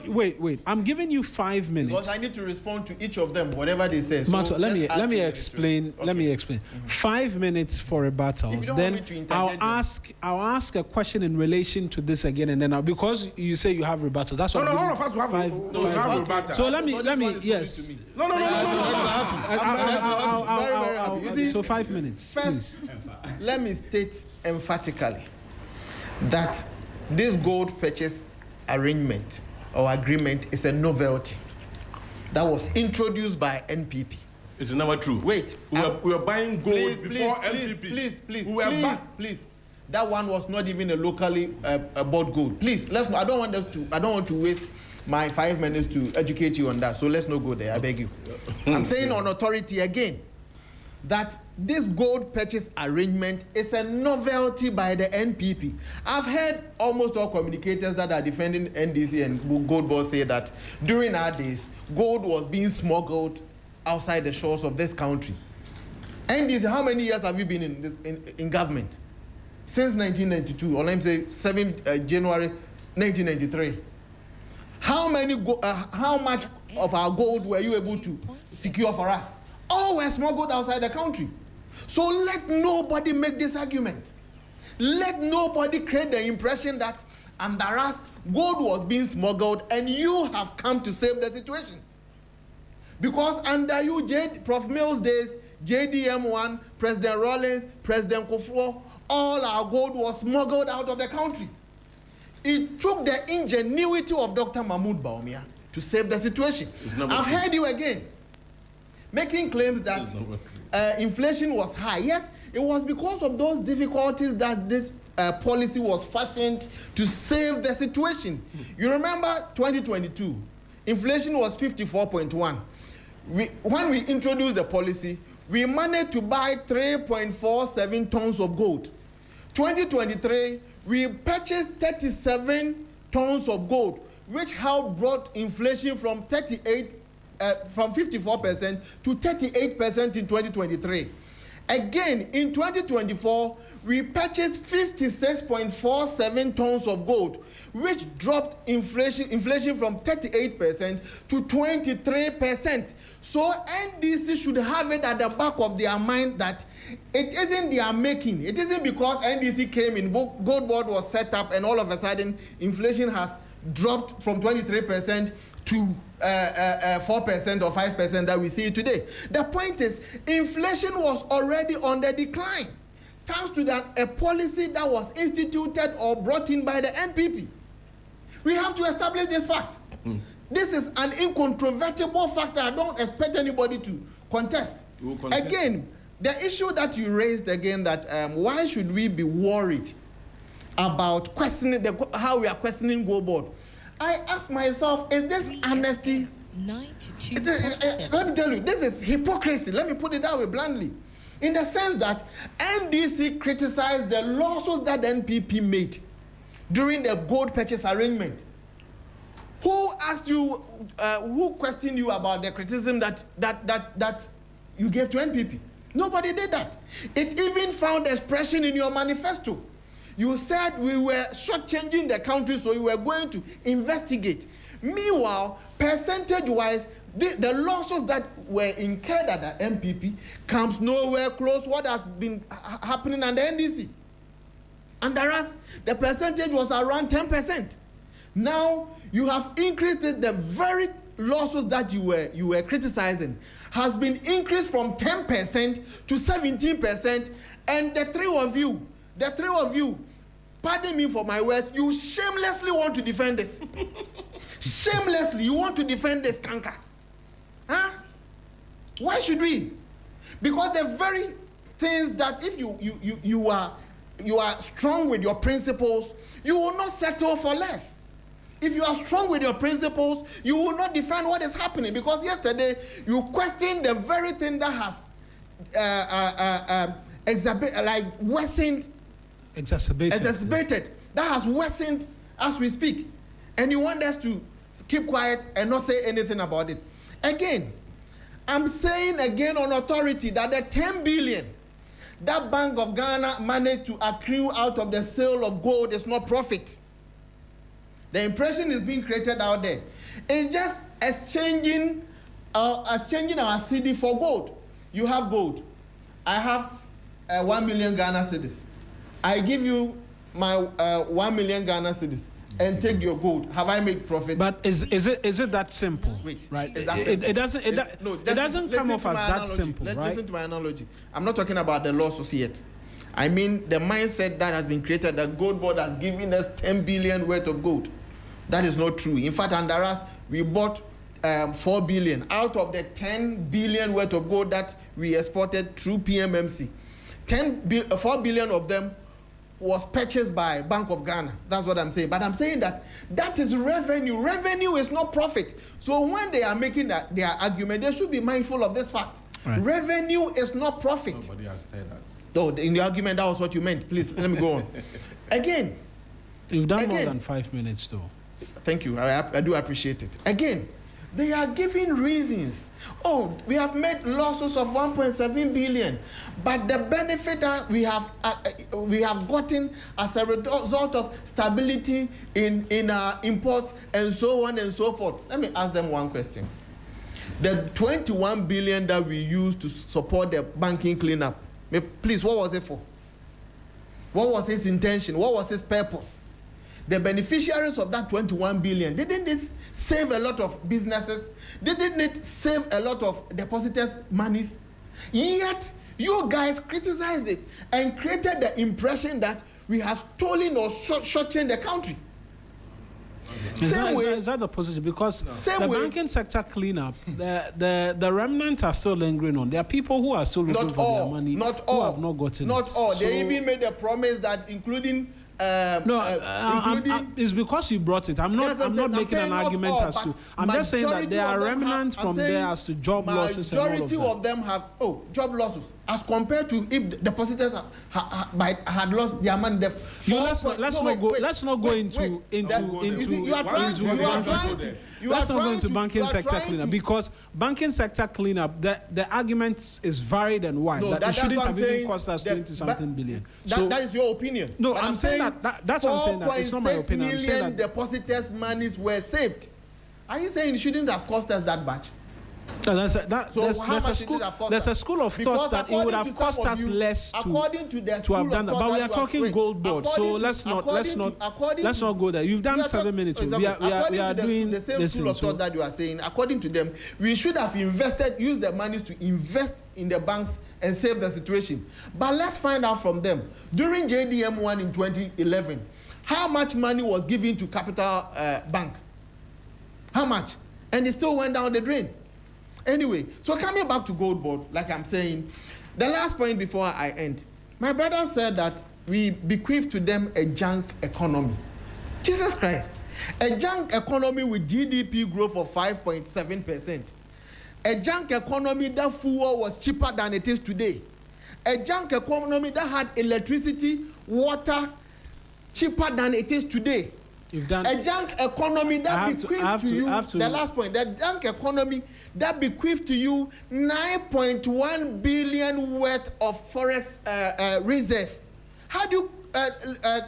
to. Wait. I'm giving you 5 minutes. Because I need to respond to each of them, whatever they say. So Maxwell, let me explain. Okay. Let me explain. 5 minutes for rebuttals. Then I'll ask a question in relation to this again. And then because you say you have rebuttals, that's what. No, all of us have rebuttals. So let me. Yes. No. So 5 minutes. First, let me state emphatically that this gold purchase arrangement or agreement is a novelty that was introduced by NPP. It's never true. Wait, we were buying gold before NPP. Please. That one was not even a locally bought gold. Please, let's not. I don't want to waste my 5 minutes to educate you on that. So let's not go there. I beg you. I'm saying on authority again that this gold purchase arrangement is a novelty by the NPP. I've heard almost all communicators that are defending NDC and GoldBod say that during our days, gold was being smuggled outside the shores of this country. NDC, how many years have you been in government? Since 1992, or let me say 7 January 1993. How much of our gold were you able to secure for us? All were smuggled outside the country. So let nobody make this argument. Let nobody create the impression that under us, gold was being smuggled and you have come to save the situation. Because under you, Prof. Mills' days, JDM1, President Rawlings, President Kufuor, all our gold was smuggled out of the country. It took the ingenuity of Dr. Mahmoud Bawumia to save the situation. I've heard you again, making claims that inflation was high. Yes, it was because of those difficulties that this policy was fashioned to save the situation. You remember 2022, inflation was 54.1. When we introduced the policy, we managed to buy 3.47 tons of gold. 2023, we purchased 37 tons of gold, which helped brought inflation from 54% to 38% in 2023. Again, in 2024, we purchased 56.47 tons of gold, which dropped inflation from 38% to 23%. So NDC should have it at the back of their mind that it isn't their making. It isn't because NDC came in, GoldBod was set up, and all of a sudden inflation has dropped from 23% to 4% or 5% that we see today. The point is, inflation was already on the decline, thanks to a policy that was instituted or brought in by the NPP. We have to establish this fact. This is an incontrovertible fact that I don't expect anybody to contest. Again, the issue that you raised again, that why should we be worried about questioning how we are questioning GoldBod? I ask myself, is this honesty? Let me tell you, this is hypocrisy. Let me put it that way bluntly. In the sense that NDC criticized the losses that the NPP made during the gold purchase arrangement. Who asked you, who questioned you about the criticism that you gave to NPP? Nobody did that. It even found expression in your manifesto. You said we were shortchanging the country, so you were going to investigate. Meanwhile, percentage-wise, the losses that were incurred at the MPP comes nowhere close what has been happening at the NDC. Under us, the percentage was around 10%. Now, you have increased it. The very losses that you were criticizing has been increased from 10% to 17%. And the three of you, pardon me for my words, you shamelessly want to defend this. Shamelessly, you want to defend this canker. Huh? Why should we? Because the very things that if you are strong with your principles, you will not settle for less. If you are strong with your principles, you will not defend what is happening. Because yesterday, you questioned the very thing that has exacerbated, that has worsened as we speak. And you want us to keep quiet and not say anything about it. Again, I'm saying again on authority that the 10 billion that Bank of Ghana managed to accrue out of the sale of gold is not profit. The impression is being created out there. It's just exchanging our CD for gold. You have gold. I have 1 million Ghana cedis. I give you my 1 million Ghana cedis and take your gold. Have I made profit? But is it that simple? Wait, right? It doesn't come off as that simple, right? Listen to my analogy. I'm not talking about the losses yet. I mean the mindset that has been created that GoldBod has given us 10 billion worth of gold. That is not true. In fact, under us, we bought 4 billion out of the 10 billion worth of gold that we exported through PMMC. 4 billion of them was purchased by Bank of Ghana. That's what I'm saying. But I'm saying that is revenue. Revenue is not profit. So when they are making their argument, they should be mindful of this fact. Right. Revenue is not profit. Nobody has said that. Oh, in the argument, that was what you meant. Please, let me go on. Again. You've done more than 5 minutes, though. Thank you. I do appreciate it. Again, they are giving reasons. Oh, we have made losses of 1.7 billion, but the benefit that we have gotten as a result of stability in our imports and so on and so forth. Let me ask them one question. The 21 billion that we used to support the banking cleanup, please, what was it for? What was its intention? What was its purpose? The beneficiaries of that 21 billion, didn't it save a lot of businesses? Didn't it save a lot of depositors' monies? Yet, you guys criticized it and created the impression that we have stolen or shortchanged the country. Is that the position? Because banking sector cleanup, the remnants are still lingering on. There are people who are still looking for their money who have not gotten it. Not all. They even made a promise that including... it's because you brought it. I'm not making an argument as to. I'm just saying that there are remnants from there as to job losses and all of that. Majority of them have job losses as compared to if the depositors had lost their money. Let's not go into banking sector cleanup, because banking sector cleanup, the argument is varied and wide. No, that it shouldn't have even cost us 20-something billion. That is your opinion. No, I'm saying that's what I'm saying. That it's not my opinion. I'm saying that depositors' monies were saved. Are you saying it shouldn't have cost us that much? There's a school of thought that it would have cost us less to have done that. But we are talking GoldBod, so let's not go there. You've done 7 minutes. We are doing the same school of thought that you are saying. According to them, we should have used the monies to invest in the banks and save the situation. But let's find out from them. During JDM1 in 2011, how much money was given to Capital Bank? How much? And it still went down the drain. Anyway, so coming back to GoldBod, like I'm saying, the last point before I end, my brother said that we bequeath to them a junk economy. Jesus Christ. A junk economy with GDP growth of 5.7%. A junk economy that fuel was cheaper than it is today. A junk economy that had electricity, water, cheaper than it is today. A junk economy that bequeathed to you, the last point, the junk economy that bequeathed to you 9.1 billion worth of forex reserve. How do you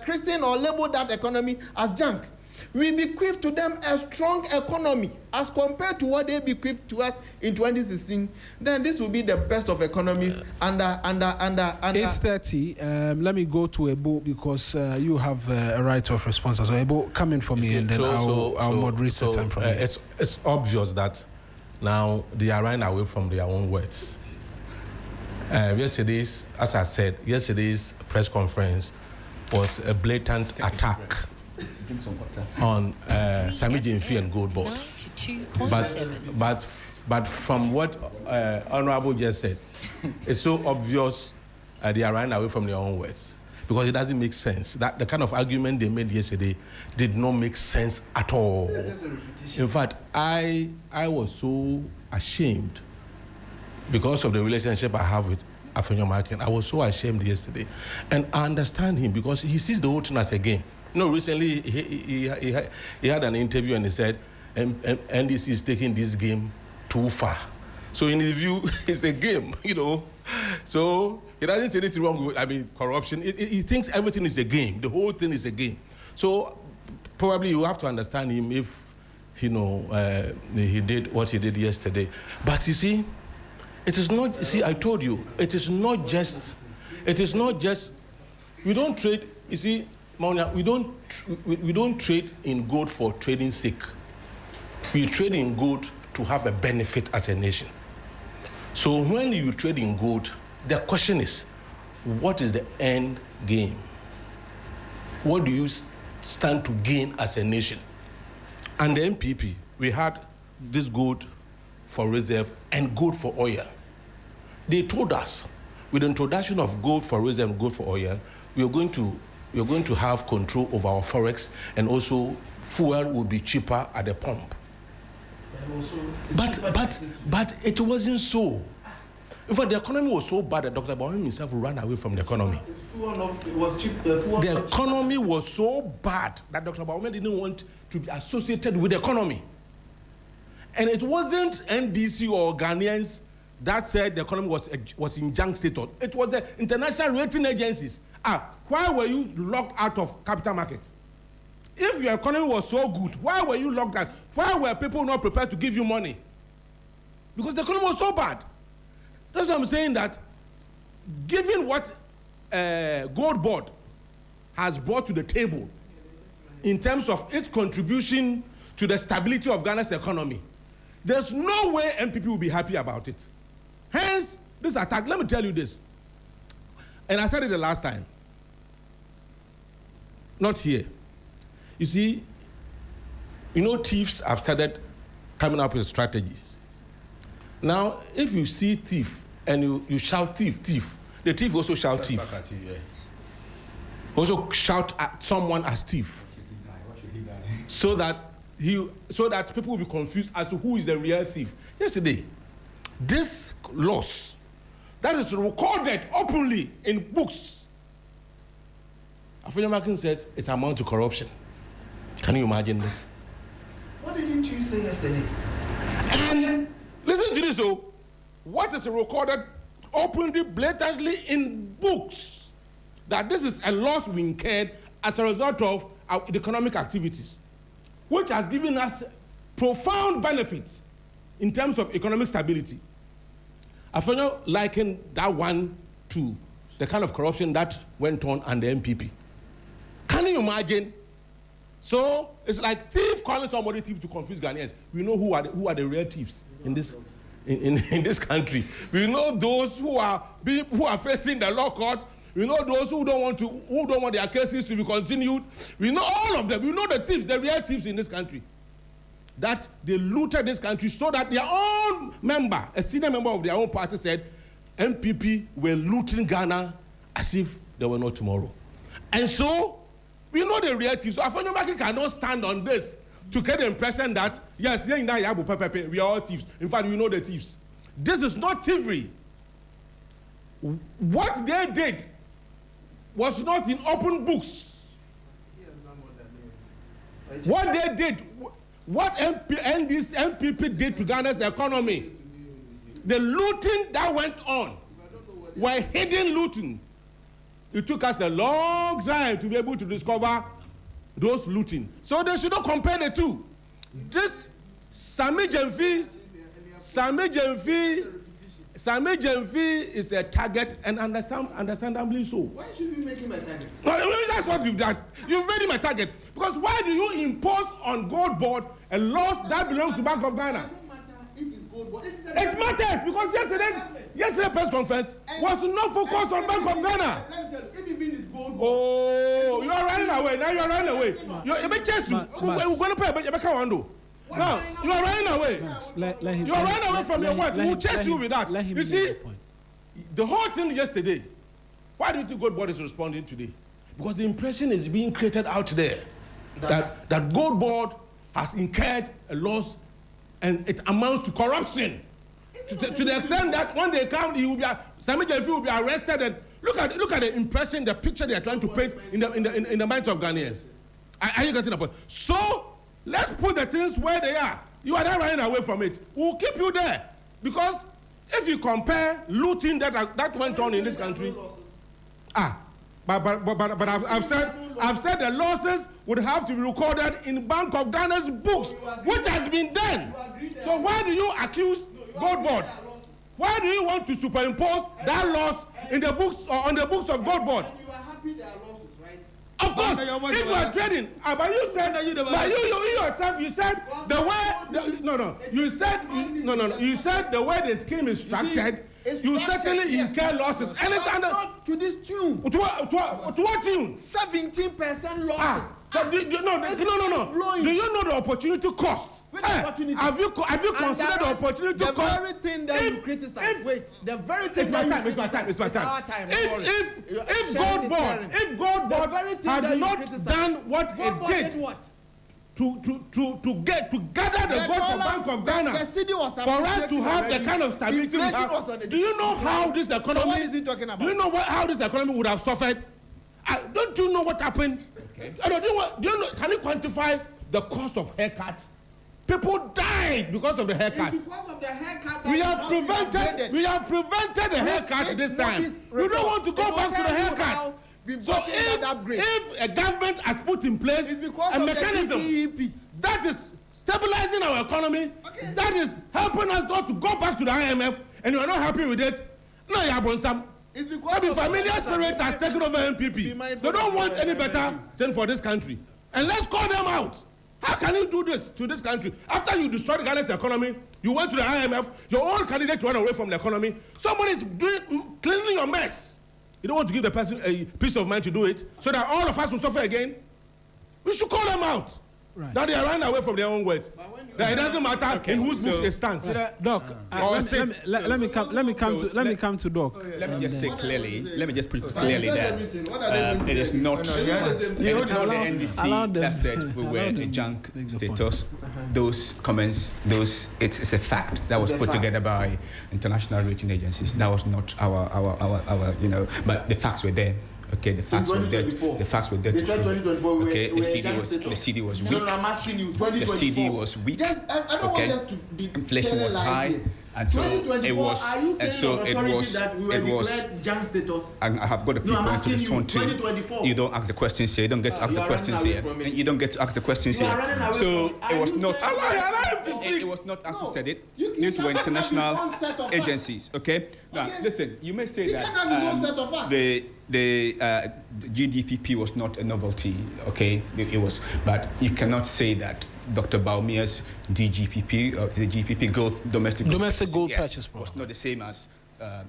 christen or label that economy as junk? We bequeath to them a strong economy as compared to what they bequeathed to us in 2016. Then this will be the best of economies under. 8:30. Let me go to Ebo because you have a right of response. So Ebo, come in for me, and then I'll moderate the time from here. It's obvious that now they are running away from their own words. Yesterday's press conference was a blatant attack on Sammy Gyamfi and GoldBod. But from what Honorable just said, it's so obvious they are running away from their own words because it doesn't make sense. That the kind of argument they made yesterday did not make sense at all. In fact, I was so ashamed because of the relationship I have with Afenyo-Markin. I was so ashamed yesterday, and I understand him because he sees the whole thing as a game. Recently he had an interview and he said NDC is taking this game too far. So in his view, it's a game, So he doesn't say anything wrong with, corruption. He thinks everything is a game. The whole thing is a game. So probably you have to understand him if, he did what he did yesterday. But you see, it is not, I told you, it is not just, we don't trade, you see, Maunia, we don't trade in gold for trading sake. We trade in gold to have a benefit as a nation. So when you trade in gold, the question is, what is the end game? What do you stand to gain as a nation? And the MPP, we had this gold for reserve and gold for oil. They told us, with the introduction of gold for reserve and gold for oil, we are going to have control over our forex, and also fuel will be cheaper at the pump. But it wasn't so. In fact, the economy was so bad that Dr. Bawumia himself ran away from the economy. The economy was so bad that Dr. Bawumia didn't want to be associated with the economy. And it wasn't NDC or Ghanaians that said the economy was in junk status. It was the international rating agencies. Why were you locked out of capital market? If your economy was so good, why were you locked out? Why were people not prepared to give you money? Because the economy was so bad. That's why I'm saying that given what GoldBod has brought to the table in terms of its contribution to the stability of Ghana's economy, there's no way MPP will be happy about it. Hence, this attack, let me tell you this, and I said it the last time, not here. You see, thieves have started coming up with strategies. Now, if you see thief and you shout thief, thief, the thief also shout thief. Also shout at someone as thief. So that people will be confused as to who is the real thief. Yesterday, this loss that is recorded openly in books, Afenyo-Markin says it amounts to corruption. Can you imagine that? What didn't you say yesterday? And listen to this, what is recorded openly, blatantly in books, that this is a loss we incurred as a result of our economic activities, which has given us profound benefits in terms of economic stability. Afenyo likened that one to the kind of corruption that went on under MPP. Can you imagine? So it's like thief calling somebody thief to confuse Ghanaians. We know who are the real thieves in this this country. We know those who are facing the law court. We know those who don't want their cases to be continued. We know all of them. We know the thieves, the real thieves in this country. That they looted this country so that their own member, a senior member of their own party, said MPP were looting Ghana as if there were no tomorrow. And so we know the real thieves. So Afenyo-Markin cannot stand on this to get the impression that, yes, we are all thieves. In fact, we know the thieves. This is not thievery. What they did was not in open books. What they did, what NPP did to Ghana's economy, the looting that went on, were hidden looting. It took us a long time to be able to discover those looting. So they should not compare the two. This Sammy Gyamfi is a target, and understandably so. Why should we make him a target? Well, that's what you've done. You've made him a target. Because why do you impose on GoldBod a loss that belongs to Bank of Ghana? It doesn't matter if it's GoldBod. It matters because yesterday press conference was not focused on Bank of Ghana. Let me tell you, if even it's GoldBod. Oh, you are running away. Now you are running away. You may chase you. We're going to pay a better window. Now, you are running away. You are running away from your work. We will chase you with that. You see, the whole thing yesterday, why do you think GoldBod is responding today? Because the impression is being created out there that GoldBod has incurred a loss and it amounts to corruption. To the extent that when they come, Sammy Gyamfi will be arrested. And look at the impression, the picture they are trying to paint in the minds of Ghanaians. Are you getting the point? So let's put the things where they are. You are not running away from it. We'll keep you there because if you compare looting that went on in this country, but I've said the losses would have to be recorded in Bank of Ghana's books, which has been done. So why do you accuse GoldBod? Why do you want to superimpose that loss in the books or on the books of GoldBod? And you are happy there are losses, right? Of course, if you are trading, but you said, but you yourself, you said the way, you said the way the scheme is structured, you certainly incur losses. And it's under to this tune. To what tune? 17% losses. But do you know the opportunity cost? Opportunity? Have you considered the opportunity cost? The very thing that you criticize. The very thing that you criticize. It's my time. If GoldBod had not done what it did to gather the gold for Bank of Ghana for us to have the kind of stability we have, do you know how this economy? So what is he talking about? Do you know how this economy would have suffered? Don't you know what happened? Okay. Do you know? Can you quantify the cost of haircuts? People died because of the haircut. Because of the haircut. We have prevented the haircut this time. We don't want to go back to the haircut. So if a government has put in place a mechanism that is stabilizing our economy, that is helping us not to go back to the IMF, and you are not happy with it, no, you have some. It's because the familiar spirit has taken over NPP. They don't want any better thing for this country. And let's call them out. How can you do this to this country? After you destroyed Ghana's economy, you went to the IMF, your own candidate ran away from the economy. Somebody's cleaning your mess. You don't want to give the person a peace of mind to do it, so that all of us will suffer again. We should call them out. Right. Now they are running away from their own words. It doesn't matter in whose book they stand. Doc, let me come to Doc. Let me just say clearly. Let me just put it clearly that it is not the NDC that said we were a junk status. Those comments, it's a fact that was put together by international rating agencies. That was not our but the facts were there. Okay, the facts were there. The facts were there. They said 2024. Okay, the CD was weak. No, I'm asking you. 2024. The CD was weak. Just, I don't want us to be inflation was high, and so it was. Are you saying that we were declared junk status? I have got a few points to this one too. 2024. You don't ask the questions here. You don't get to ask the questions here. And you don't get to ask the questions here. So it was not. It was not as you said it. These were international agencies. Okay. Now listen. You may say that the GDPP was not a novelty. Okay, it was, but you cannot say that Dr. Bawumia's DGPP, the GPP domestic gold purchase was not the same as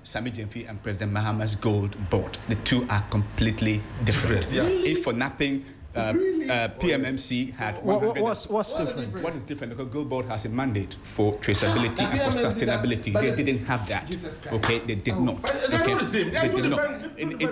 Sammy Gyamfi and President Mahamudu's GoldBod. The two are completely different. If for nothing, PMMC had. What's different? What is different? Because GoldBod has a mandate for traceability and for sustainability. They didn't have that. Okay, they did not. Okay, they did not.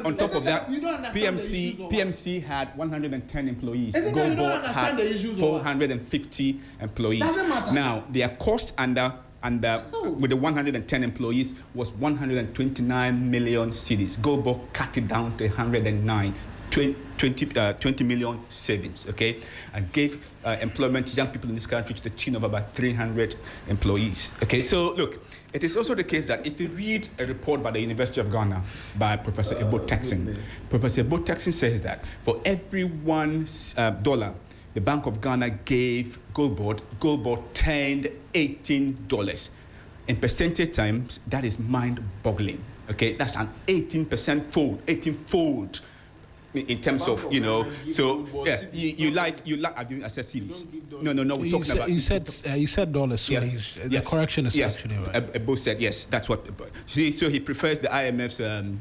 On top of that, PMC had 110 employees. GoldBod had 450 employees. Now their cost with the 110 employees was 129 million cedis. GoldBod cut it down to 109. 20 million savings, okay, and gave employment to young people in this country to the tune of about 300 employees. Okay, so look, it is also the case that if you read a report by the University of Ghana by Professor Ebo Texin, Professor Ebo Texin says that for every $1 the Bank of Ghana gave GoldBod turned $18. In percentage terms, that is mind-boggling. Okay, that's an 18-fold in terms of, you know. So yes, you like I said CDs. No, we're talking about. You said dollars. So yes, the correction is actually right. Both said yes. That's what. See, so he prefers the IMF's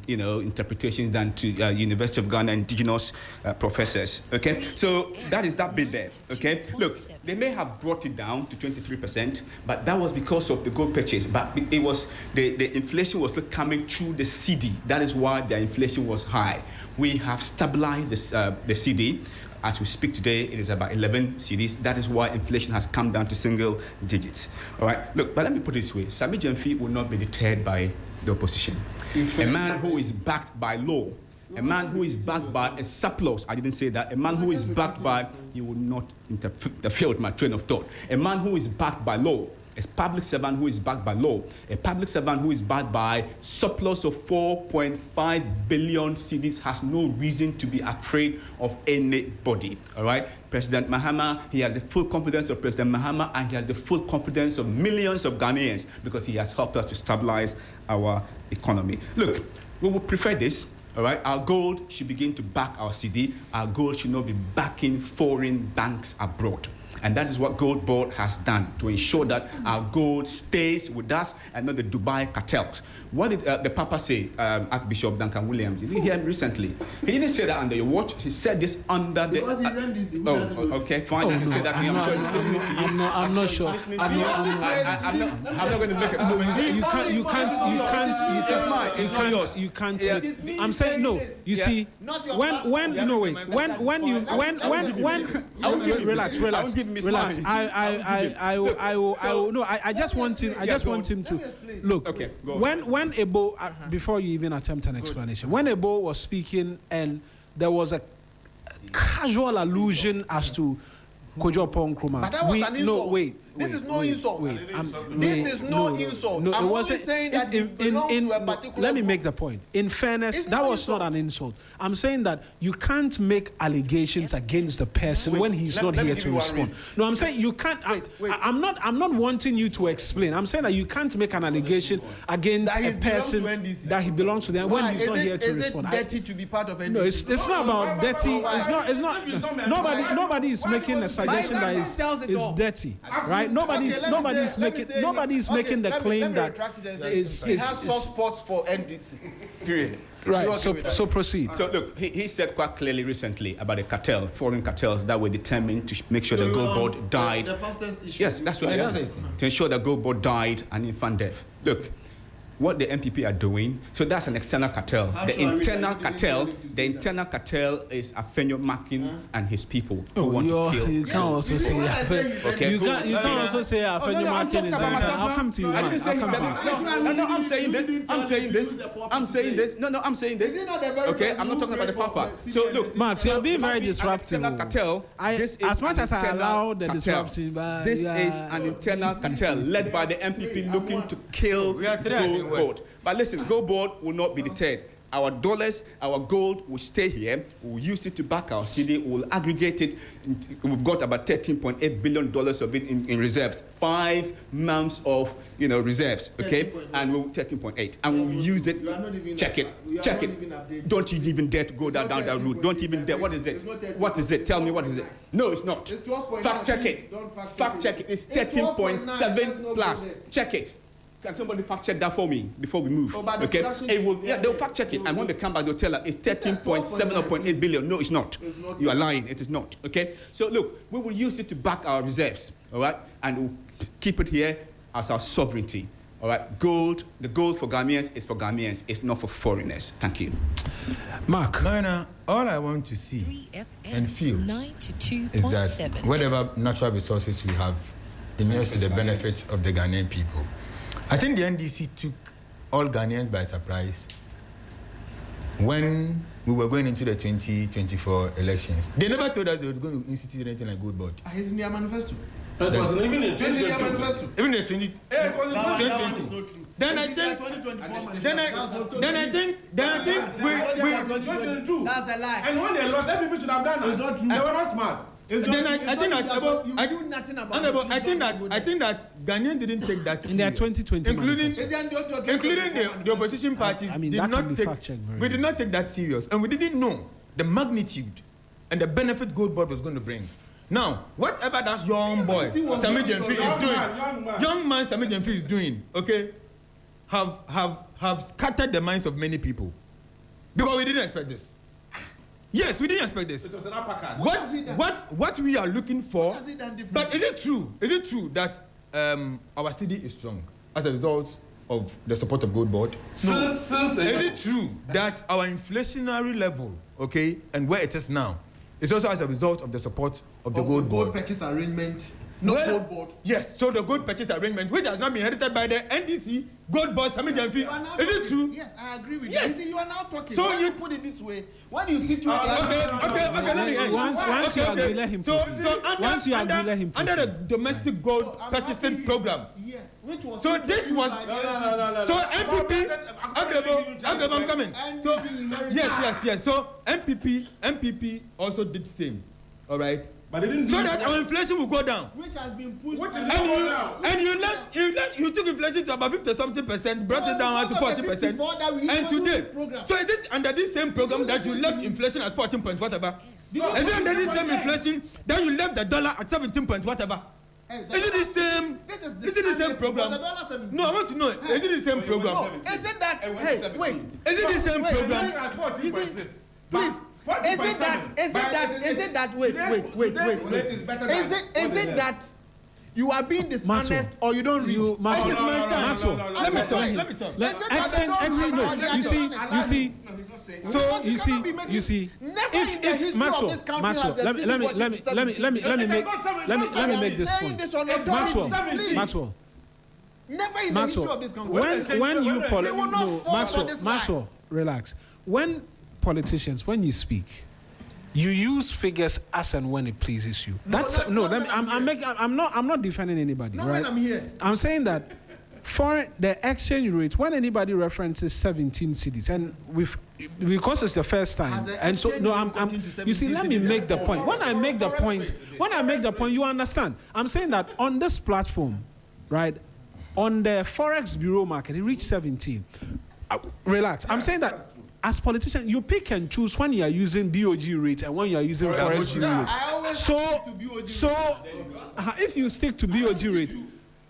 interpretations than to University of Ghana indigenous professors. Okay, so that is that bit there. Okay, look, they may have brought it down to 23%, but that was because of the gold purchase. But it was the inflation was coming through the CD. That is why the inflation was high. We have stabilized the CD. As we speak today, it is about 11 CDs. That is why inflation has come down to single digits. All right. Look, but let me put it this way: Sammy Gyamfi will not be deterred by the opposition. A man who is backed by law, a man who is backed by a surplus. I didn't say that. A man who is backed by, you will not interfere with my train of thought. A man who is backed by law. A public servant who is backed by law, a public servant who is backed by surplus of 4.5 billion cedis has no reason to be afraid of anybody. All right, President Mahama, he has the full confidence of President Mahama, and he has the full confidence of millions of Ghanaians because he has helped us to stabilize our economy. Look, we would prefer this. All right, our gold should begin to back our CD. Our gold should not be backing foreign banks abroad. And that is what GoldBod has done to ensure that our gold stays with us and not the Dubai cartels. What did the Papa say, Archbishop Duncan Williams? Did you hear him recently? He didn't say that under your watch. He said this under the... Because he's MDC. Okay, fine. You can say that to him. I'm sure he's listening to you. I'm not sure. I'm not going to make a moment. You can't. I'm saying no. You see, when relax. I just want him to look. Okay, when Ebo, before you even attempt an explanation, when Ebo was speaking and there was a casual allusion as to Kojo Pong Nkrumah. But that was an insult. No, wait. This is no insult. This is no insult. No, I'm it wasn't saying that it belongs to a particular let me group. make the point. In fairness, that was not an insult. I'm saying that you can't make allegations against the person when he's not here to respond. No, I'm saying you can't. I'm not wanting you to explain. I'm saying that you can't make an allegation against a person that he belongs to them when he's not here to respond. Is it dirty to be part of NDC? No, it's not about dirty. It's not. Nobody is making a suggestion that is dirty, right? Nobody's making the claim that he has soft spots for NDC. Period. Right. So proceed. So look, he said quite clearly recently about a cartel, foreign cartels that were determined to make sure that GoldBod died. The pastor's issue. Yes, that's what to ensure that GoldBod died an infant death. Look, what the MPP are doing, so that's an external cartel. The internal cartel is Afenyo-Markin and his people who want to kill. You can't also say okay. You can't also say Afenyo-Markin is I'll come to you. I didn't say he said it. No, I'm saying this. Okay, I'm not talking about the Papa. So look, Max, you're being very disruptive. Cartel. As much as I allow the disruption, this is an internal cartel led by the MPP looking to kill GoldBod. But listen, GoldBod will not be deterred. Our dollars, our gold will stay here. We'll use it to back our CD. We'll aggregate it. We've got about $13.8 billion of it in reserves. 5 months of reserves. Okay, and we'll 13.8, and we'll use it. Check it. Don't you even dare to go down that route. Don't even dare. What is it? What is it? Tell me what is it? No, it's not. Fact check it. Fact check it. It's 13.7 plus. Check it. Can somebody fact check that for me before we move? Okay, they'll fact check it, and when they come back, they'll tell us it's 13.7 or 0.8 billion. No, it's not. You are lying. It is not. Okay, so look, we will use it to back our reserves. All right, and we'll keep it here as our sovereignty. All right, the gold for Ghanaians is for Ghanaians. It's not for foreigners. Thank you, Mark. No, all I want to see and feel is that whatever natural resources we have, it is to the benefit of the Ghanaian people. I think the NDC took all Ghanaians by surprise when we were going into the 2024 elections. They never told us they were going to institute anything like GoldBod. It's in their manifesto. It wasn't even in 2020 manifesto. Even in the 2020. Then I think we That's a lie. And when they lost, people should have done that. It's not true. They were not smart. Then I think that you do nothing about it. I think that Ghanaian didn't take that in their 2020 including the opposition parties I mean, did that not can be take. fact-checked very We did not take that serious, and we didn't know the magnitude and the benefit GoldBod was going to bring. Now, whatever that young boy Sammy Gyamfi is doing, young man Sammy Gyamfi is doing, okay, have scattered the minds of many people because we didn't expect this. Yes, we didn't expect this. It was an uppercut. What we are looking for? What has it done different? But is it true? Is it true that our CD is strong as a result of the support of GoldBod? No. Is it true that our inflationary level, okay, and where it is now, is also as a result of the support of the GoldBod? Gold purchase arrangement. No GoldBod. Yes, so the gold purchase arrangement, which has not been inherited by the NDC, GoldBod, Sammy Gyamfi, is it true? Yes, I agree with yes. you. See, you are now talking. So Why you put it this way. When you sit to okay, let me end. Once you agree, let him proceed. Once you agree, let him proceed. Under the domestic gold purchasing program. Yes, which was so this was No. So MPP. Okay, I'm coming. So yes. So MPP also did the same. All right. But they didn't so that our inflation will go down. Which has been pushed. And you took inflation to about 50-something%, brought it down to 40%. And today, so is it under this same program that you left inflation at 14 point whatever? Is it under this same inflation that you left the dollar at 17 point whatever? Is it the same? Is it the same program? No, I want to know. Is it the same program? No, is it that? Hey, wait. Is it the same program? Please. Is it that? Wait. Is it that you are being dishonest or you don't read? Maxwell. Let me talk. You see. If Maxwell, let me make this point. Maxwell. Never in the history of this country. When you Maxwell, relax. When politicians, when you speak, you use figures as and when it pleases you. I'm not defending anybody, right? When I'm here. I'm saying that for the exchange rate, when anybody references 17 cities, and because it's the first time, and so you see, let me make the point. When I make the point, you understand. I'm saying that on this platform, right, on the Forex Bureau market, it reached 17. Relax. I'm saying that as politicians, you pick and choose when you are using BOG rate and when you are using Forex Bureau rate. So if you stick to BOG rate,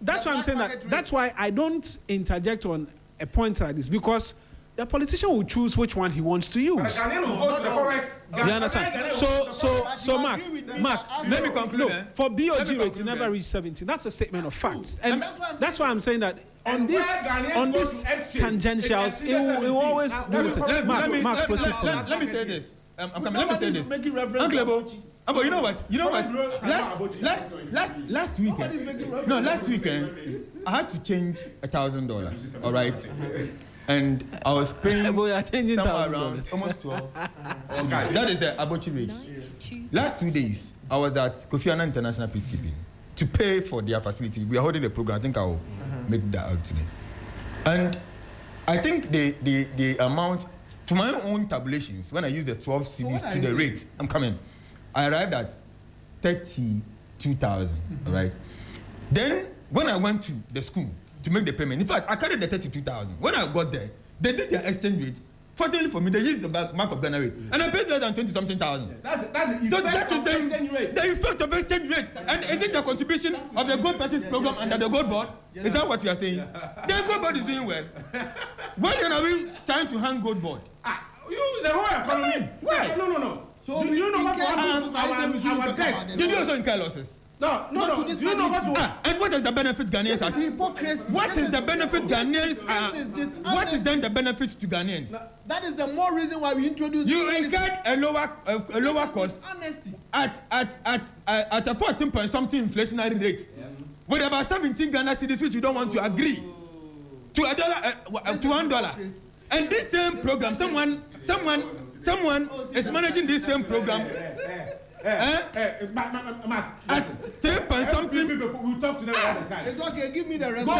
that's why I'm saying that. That's why I don't interject on a point like this, because the politician will choose which one he wants to use. You understand? So Mark, let me conclude. For BOG rate, it never reached 17. That's a statement of facts, and that's why I'm saying that on this tangentials, it will always do this. Let me say this. Let me say this. Uncle, you know what? Last weekend, I had to change $1,000. All right. And I was paying somewhere around almost 12. That is the Abochi rate. Last 2 days, I was at Kofi Annan International Peacekeeping to pay for their facility. We are holding the program. I think I will make that out today. And I think the amount, to my own tabulations, when I use the 12 CDs to the rate, I'm coming, I arrived at 32,000. All right. Then when I went to the school to make the payment, in fact, I carried the 32,000. When I got there, they did their exchange rate. Fortunately for me, they used the Bank of Ghana rate, and I paid less than 20-something thousand. That is the effect of exchange rate. And is it the contribution of the gold purchase program under the GoldBod? Is that what you are saying? The GoldBod is doing well. Why then are we trying to hang GoldBod? The whole economy. Why? No. So do you know what happens to our debt? Did you also incur losses? No. Do you know what to... And what is the benefit Ghanaians are? Hypocrisy. What is the benefit Ghanaians are? What is then the benefit to Ghanaians? That is the more reason why we introduced. You incurred a lower cost at a 14 point something inflationary rate with about 17 Ghana cedis, which you don't want to agree to $1. And this same program, someone someone is managing this same program. At 3 point something. We'll talk to them all the time. It's okay. Give me the rest. We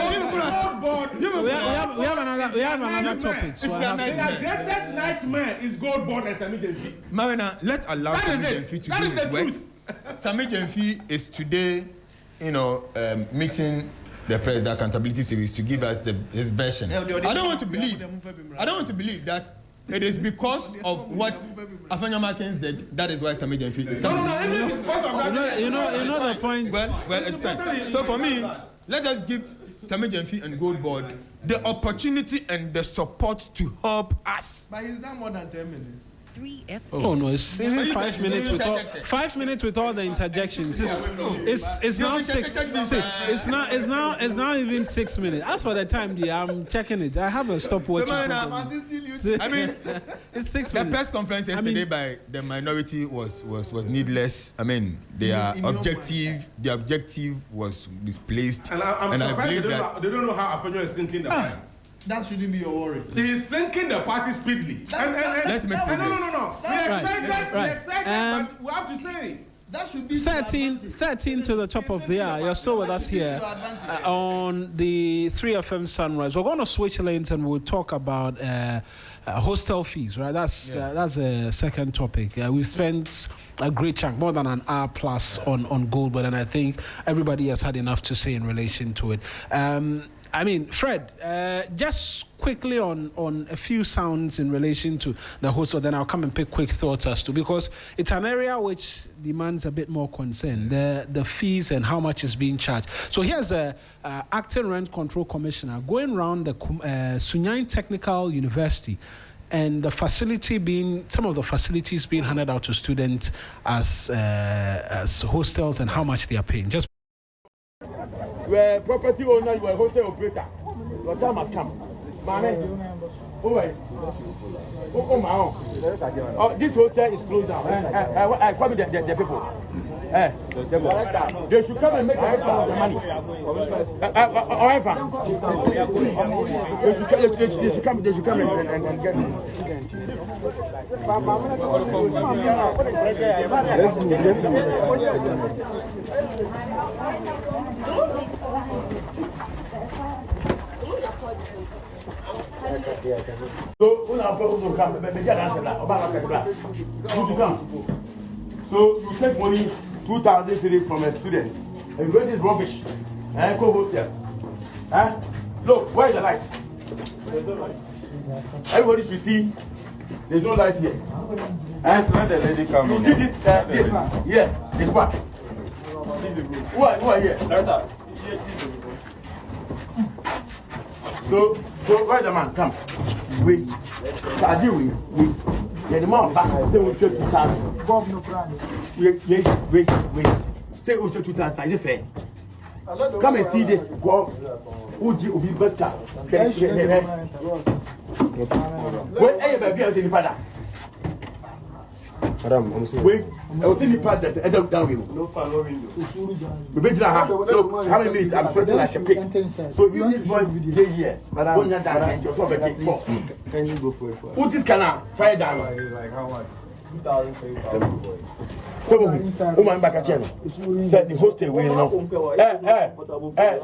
have another topic. So the greatest nightmare is GoldBod and Sammy Gyamfi. Marina, let's allow Sammy Gyamfi to do his work. Sammy Gyamfi is today, meeting the President Accountability Series to give us his version. I don't want to believe that it is because of what Afenyo-Markin did. That is why Sammy Gyamfi is coming. No, even if it's because of that. You know the point. Well, it's fine. So for me, let us give Sammy Gyamfi and GoldBod the opportunity and the support to help us. But it's not more than 10 minutes. 3FM. Oh no, it's even 5 minutes with all 5 minutes with all the interjections. It's now 6. See, it's now even 6 minutes. As for the time, I'm checking it. I have a stopwatch. I mean, it's 6 minutes. The press conference yesterday by the minority was needless. I mean, the objective was misplaced, and I'm surprised they don't know how Afenyo is sinking the party. That shouldn't be your worry. He's sinking the party speedily. Let's make progress. No. We're excited, but we have to say it. That should be 13 to the top of the hour. You're still with us here on the 3FM Sunrise. We're going to switch lanes and we'll talk about hostel fees, right? That's a second topic. We've spent a great chunk, more than an hour plus on GoldBod, and I think everybody has had enough to say in relation to it. I mean, Fred, just quickly on a few sounds in relation to the hostel, then I'll come and pick quick thoughts as to, because it's an area which demands a bit more concern, the fees and how much is being charged. So here's a acting rent control commissioner going around the Sunyani Technical University, and some of the facilities being handed out to students as hostels and how much they are paying. Just You are a property owner, you are a hotel operator. Your time has come. This hotel is closed down. Call me the people. They should come and make a extra of the money. They should come and get So you take money 2,000 cedis from a student and you get this rubbish and go hotel. Look, where is the light? There's no light. Everybody should see there's no light here. Let the lady come in. You did this part. Who are here? So where the man come? Wait. Yeah, the man back say we check 2,000. Bob no plan. Wait. Say we check 2,000. Is it fair? Come and see this. Go. Uji Ubi Buster. Wait, hey, baby, I was in the father. Wait, I was in the part that's the end of down. No window. Look, how many minutes? I'm sweating like a pig. So you need to be here. When you're done, you're so bad. Can you go for it? Put this canal, fire down. Like how much? 2,000. So, woman back at channel. Said the hostel will know.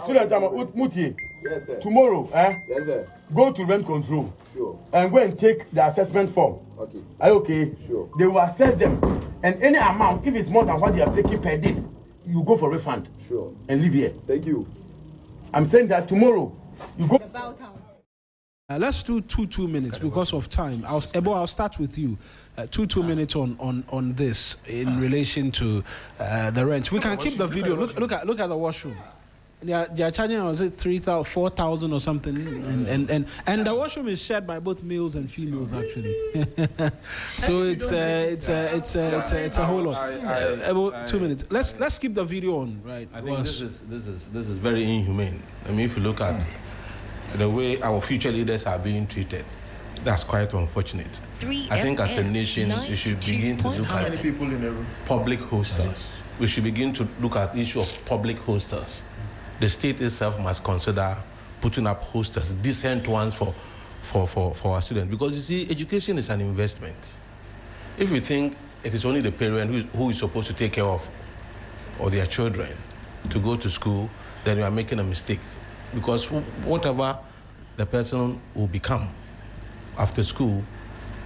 Student, Muti. Yes, sir. Tomorrow, Yes, sir. go to rent control. Sure. And go and take the assessment form. Okay. Are you okay? Sure. They will assess them. And any amount, if it's more than what they have taken per this, you go for refund. Sure. And leave here. Thank you. I'm saying that tomorrow, you go. let's do 2 minutes because of time. I'll start with you. 2 minutes on this in relation to the rent. We can keep the video. Look at the washroom. They are charging us 3,000, 4,000 or something, and the washroom is shared by both males and females actually. So it's a whole lot. About 2 minutes. Let's keep the video on. Right. I think this is very inhumane. I mean, if you look at the way our future leaders are being treated, that's quite unfortunate. I think as a nation, we should begin to look at public hostels. We should begin to look at the issue of public hostels. The state itself must consider putting up hostels, decent ones for our students. Because you see, education is an investment. If we think it is only the parent who is supposed to take care of or their children to go to school, then we are making a mistake. Because whatever the person will become after school,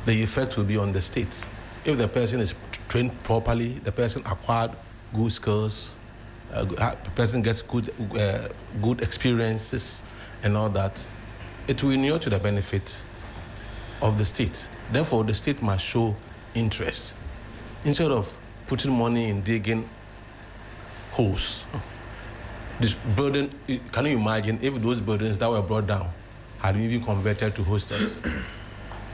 the effect will be on the state. If the person is trained properly, the person acquired good skills, the person gets good experiences and all that, it will inure to the benefit of the state. Therefore, the state must show interest. Instead of putting money in digging holes, this burden, can you imagine if those burdens that were brought down had been converted to hostels?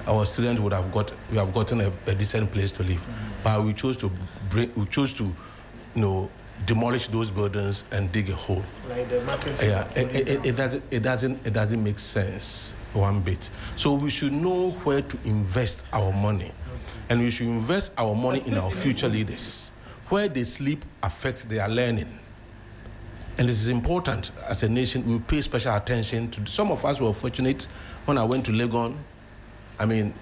Our students would have gotten a decent place to live. But we chose to demolish those burdens and dig a hole. Like the market. Yeah, it doesn't make sense one bit. So we should know where to invest our money, and we should invest our money in our future leaders. Where they sleep affects their learning, and this is important. As a nation, we pay special attention to. Some of us were fortunate when I went to Legon. I mean,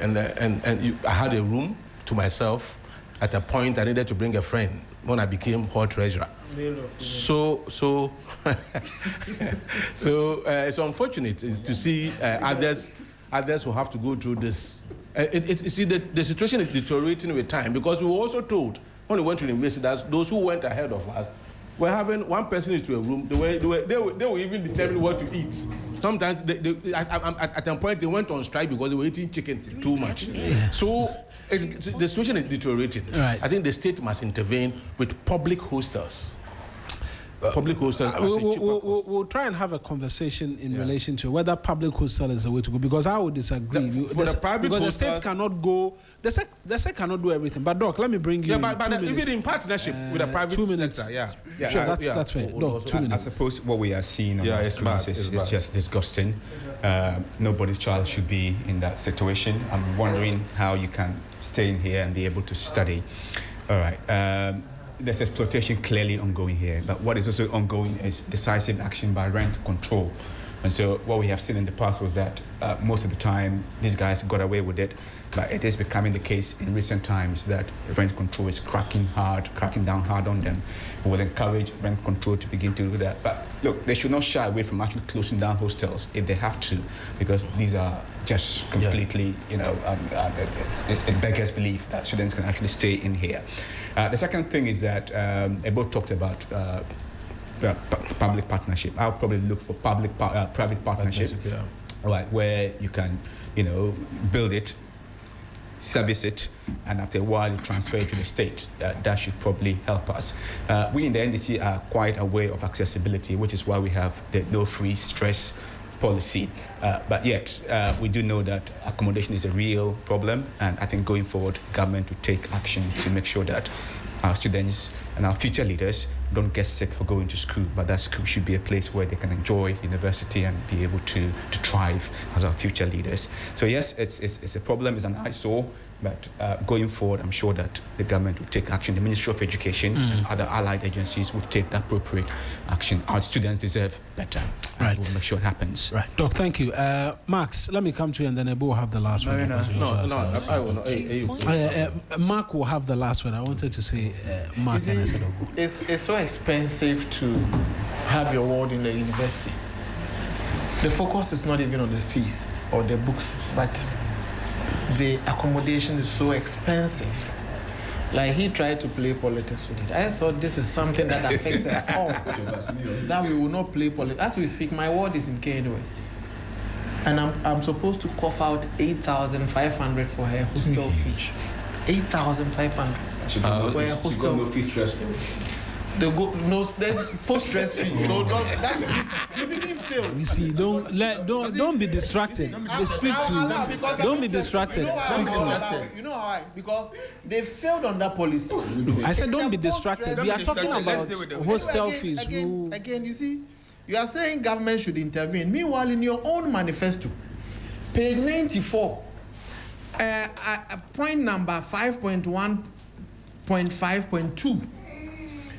I had a room to myself. At a point, I needed to bring a friend when I became hall treasurer. So it's unfortunate to see others who have to go through this. You see, the situation is deteriorating with time, because we were also told when we went to the university that those who went ahead of us were having one person is to a room. They will even determine what to eat. Sometimes at a point they went on strike because they were eating chicken too much. Yeah. So the situation is deteriorating. Right. I think the state must intervene with public hostels. We'll try and have a conversation in relation to whether public hostel is the way to go, because I would disagree. The state cannot go. The state cannot do everything. But Doc, let me bring you. But even in partnership with the private 2 minutes. sector, Sure, that's fair. Doc, 2 minutes. I suppose what we are seeing on the streets is just disgusting. Nobody's child should be in that situation. I'm wondering how you can stay in here and be able to study. All right. There's exploitation clearly ongoing here, but what is also ongoing is decisive action by rent control. And so what we have seen in the past was that most of the time these guys got away with it, but it is becoming the case in recent times that rent control is cracking down hard on them. We will encourage rent control to begin to do that. But look, they should not shy away from actually closing down hostels if they have to, because these are just completely, it beggars belief that students can actually stay in here. The second thing is that Ebo talked about public partnership. I'll probably look for private partnership, right, where you can, build it, service it, and after a while you transfer it to the state. That should probably help us. We in the NDC are quite aware of accessibility, which is why we have the no free stress policy. But yet, we do know that accommodation is a real problem, and I think going forward, government will take action to make sure that our students and our future leaders don't get sick for going to school, but that school should be a place where they can enjoy university and be able to thrive as our future leaders. So yes, it's a problem, it's an eyesore, but going forward, I'm sure that the government will take action. The Ministry of Education and other allied agencies will take the appropriate action. Our students deserve better. Right. We'll make sure it happens. Right. Doc, thank you. Max, let me come to you, and then Ebo will have the last word. I will not. Mark will have the last word. I wanted to say Mark, and I said Ebo. It's so expensive to have your ward in the university. The focus is not even on the fees or the books, but the accommodation is so expensive. Like, he tried to play politics with it. I thought this is something that affects us all. That we will not play politics. As we speak, my ward is in K University, and I'm supposed to cough out 8,500 for her hostel fee. 8,500 for her hostel fee. There's post-stress fees. So if you didn't fail. You see, don't be distracted. Don't be distracted. Speak to You know why? Because they failed on that policy. I said don't be distracted. We are talking about hostel fees. Again, you see, you are saying government should intervene. Meanwhile, in your own manifesto, page 94, point number 5.1.5.2,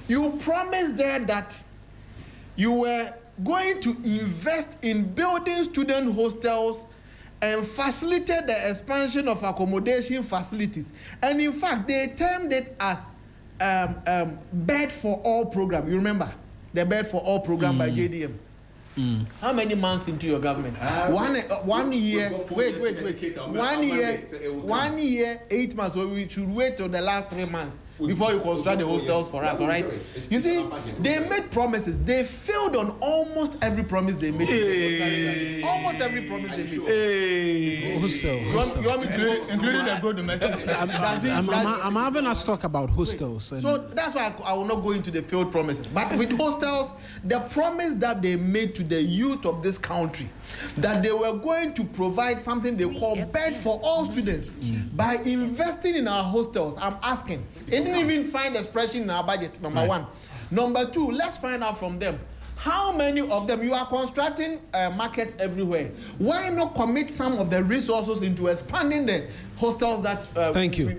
you promised there that you were going to invest in building student hostels and facilitate the expansion of accommodation facilities. And in fact, they termed it as Bed for All program. You remember the Bed for All program by JDM? How many months into your government? 1 year. Wait. 1 year, 8 months. So we should wait till the last 3 months before you construct the hostels for us. All right? You see, they made promises. They failed on almost every promise they made. Almost every promise they made. Hostel. You want me to including the good domestic? I'm having us talk about hostels. So that's why I will not go into the failed promises. But with hostels, the promise that they made to the youth of this country, that they were going to provide something they call bed for all students by investing in our hostels. I'm asking. They didn't even find expression in our budget, number one. Number two, let's find out from them. How many of them, you are constructing markets everywhere. Why not commit some of the resources into expanding the hostels that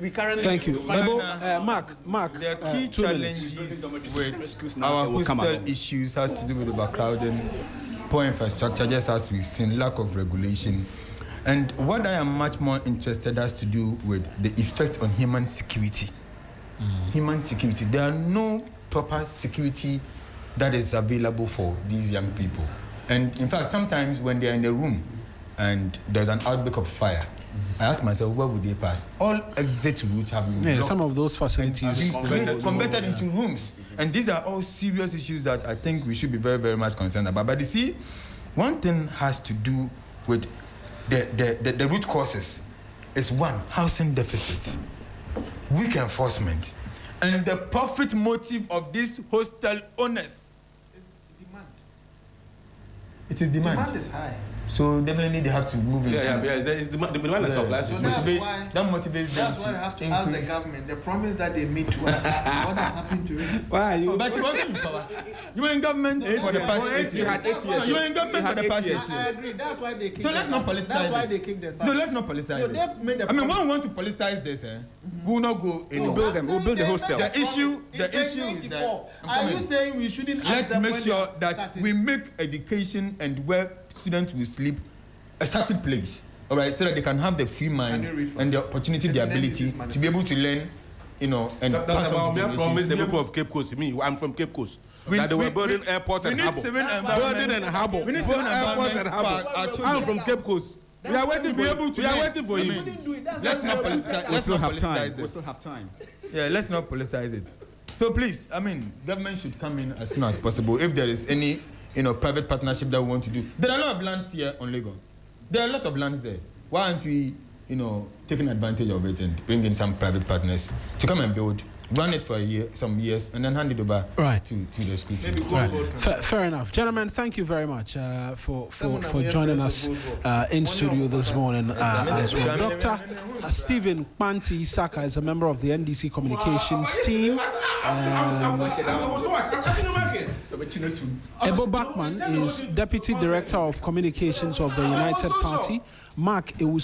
we currently... Thank you. Mark, the key challenges with our hostel issues has to do with overcrowding, poor infrastructure, just as we've seen, lack of regulation. And what I am much more interested has to do with the effect on human security. Human security. There are no proper security that is available for these young people. And in fact, sometimes when they're in a room and there's an outbreak of fire, I ask myself, where would they pass? All exit routes have been blocked. Some of those facilities converted into rooms. And these are all serious issues that I think we should be very, very much concerned about. But you see, one thing has to do with the root causes. Is one, housing deficit, weak enforcement, and the profit motive of these hostel owners. Demand. It is demand. Demand is high. So definitely they have to move in. The demand and supply. So that motivates them. That's why I have to ask the government, the promise that they made to us, what has happened to it? Why? But you wasn't in power. You were in government for the past 8 years. You had 8 years. You were in government for the past 8 years. I agree. That's why they kicked. So let's not politicize. That's why they kicked the. So let's not politicize. I mean, when we want to politicize this, we will not go anywhere. We'll build them. We'll build the hostels. The issue is that. Are you saying we shouldn't? Let's make sure that we make education and where students will sleep a sacred place, all right, so that they can have the free mind and the opportunity, the ability to be able to learn, and that's about me. I promised the people of Cape Coast. I'm from Cape Coast. That they were building airport and harbour. Building and harbour. We need airport and harbour. I'm from Cape Coast. We are waiting for you. We are waiting for you. Let's not politicize. We still have time. We still have time. Yeah, let's not politicize it. So please, government should come in as soon as possible if there is any, private partnership that we want to do. There are a lot of lands here on Lagos. There are a lot of lands there. Why aren't we, taking advantage of it and bring in some private partners to come and build, run it for some years, and then hand it over to the school. Fair enough. Gentlemen, thank you very much for joining us in studio this morning as well. Dr. Stephen Kpanti Saka is a member of the NDC communications team. Ebo Bachman is Deputy Director of Communications of the United Party. Mark Ewusi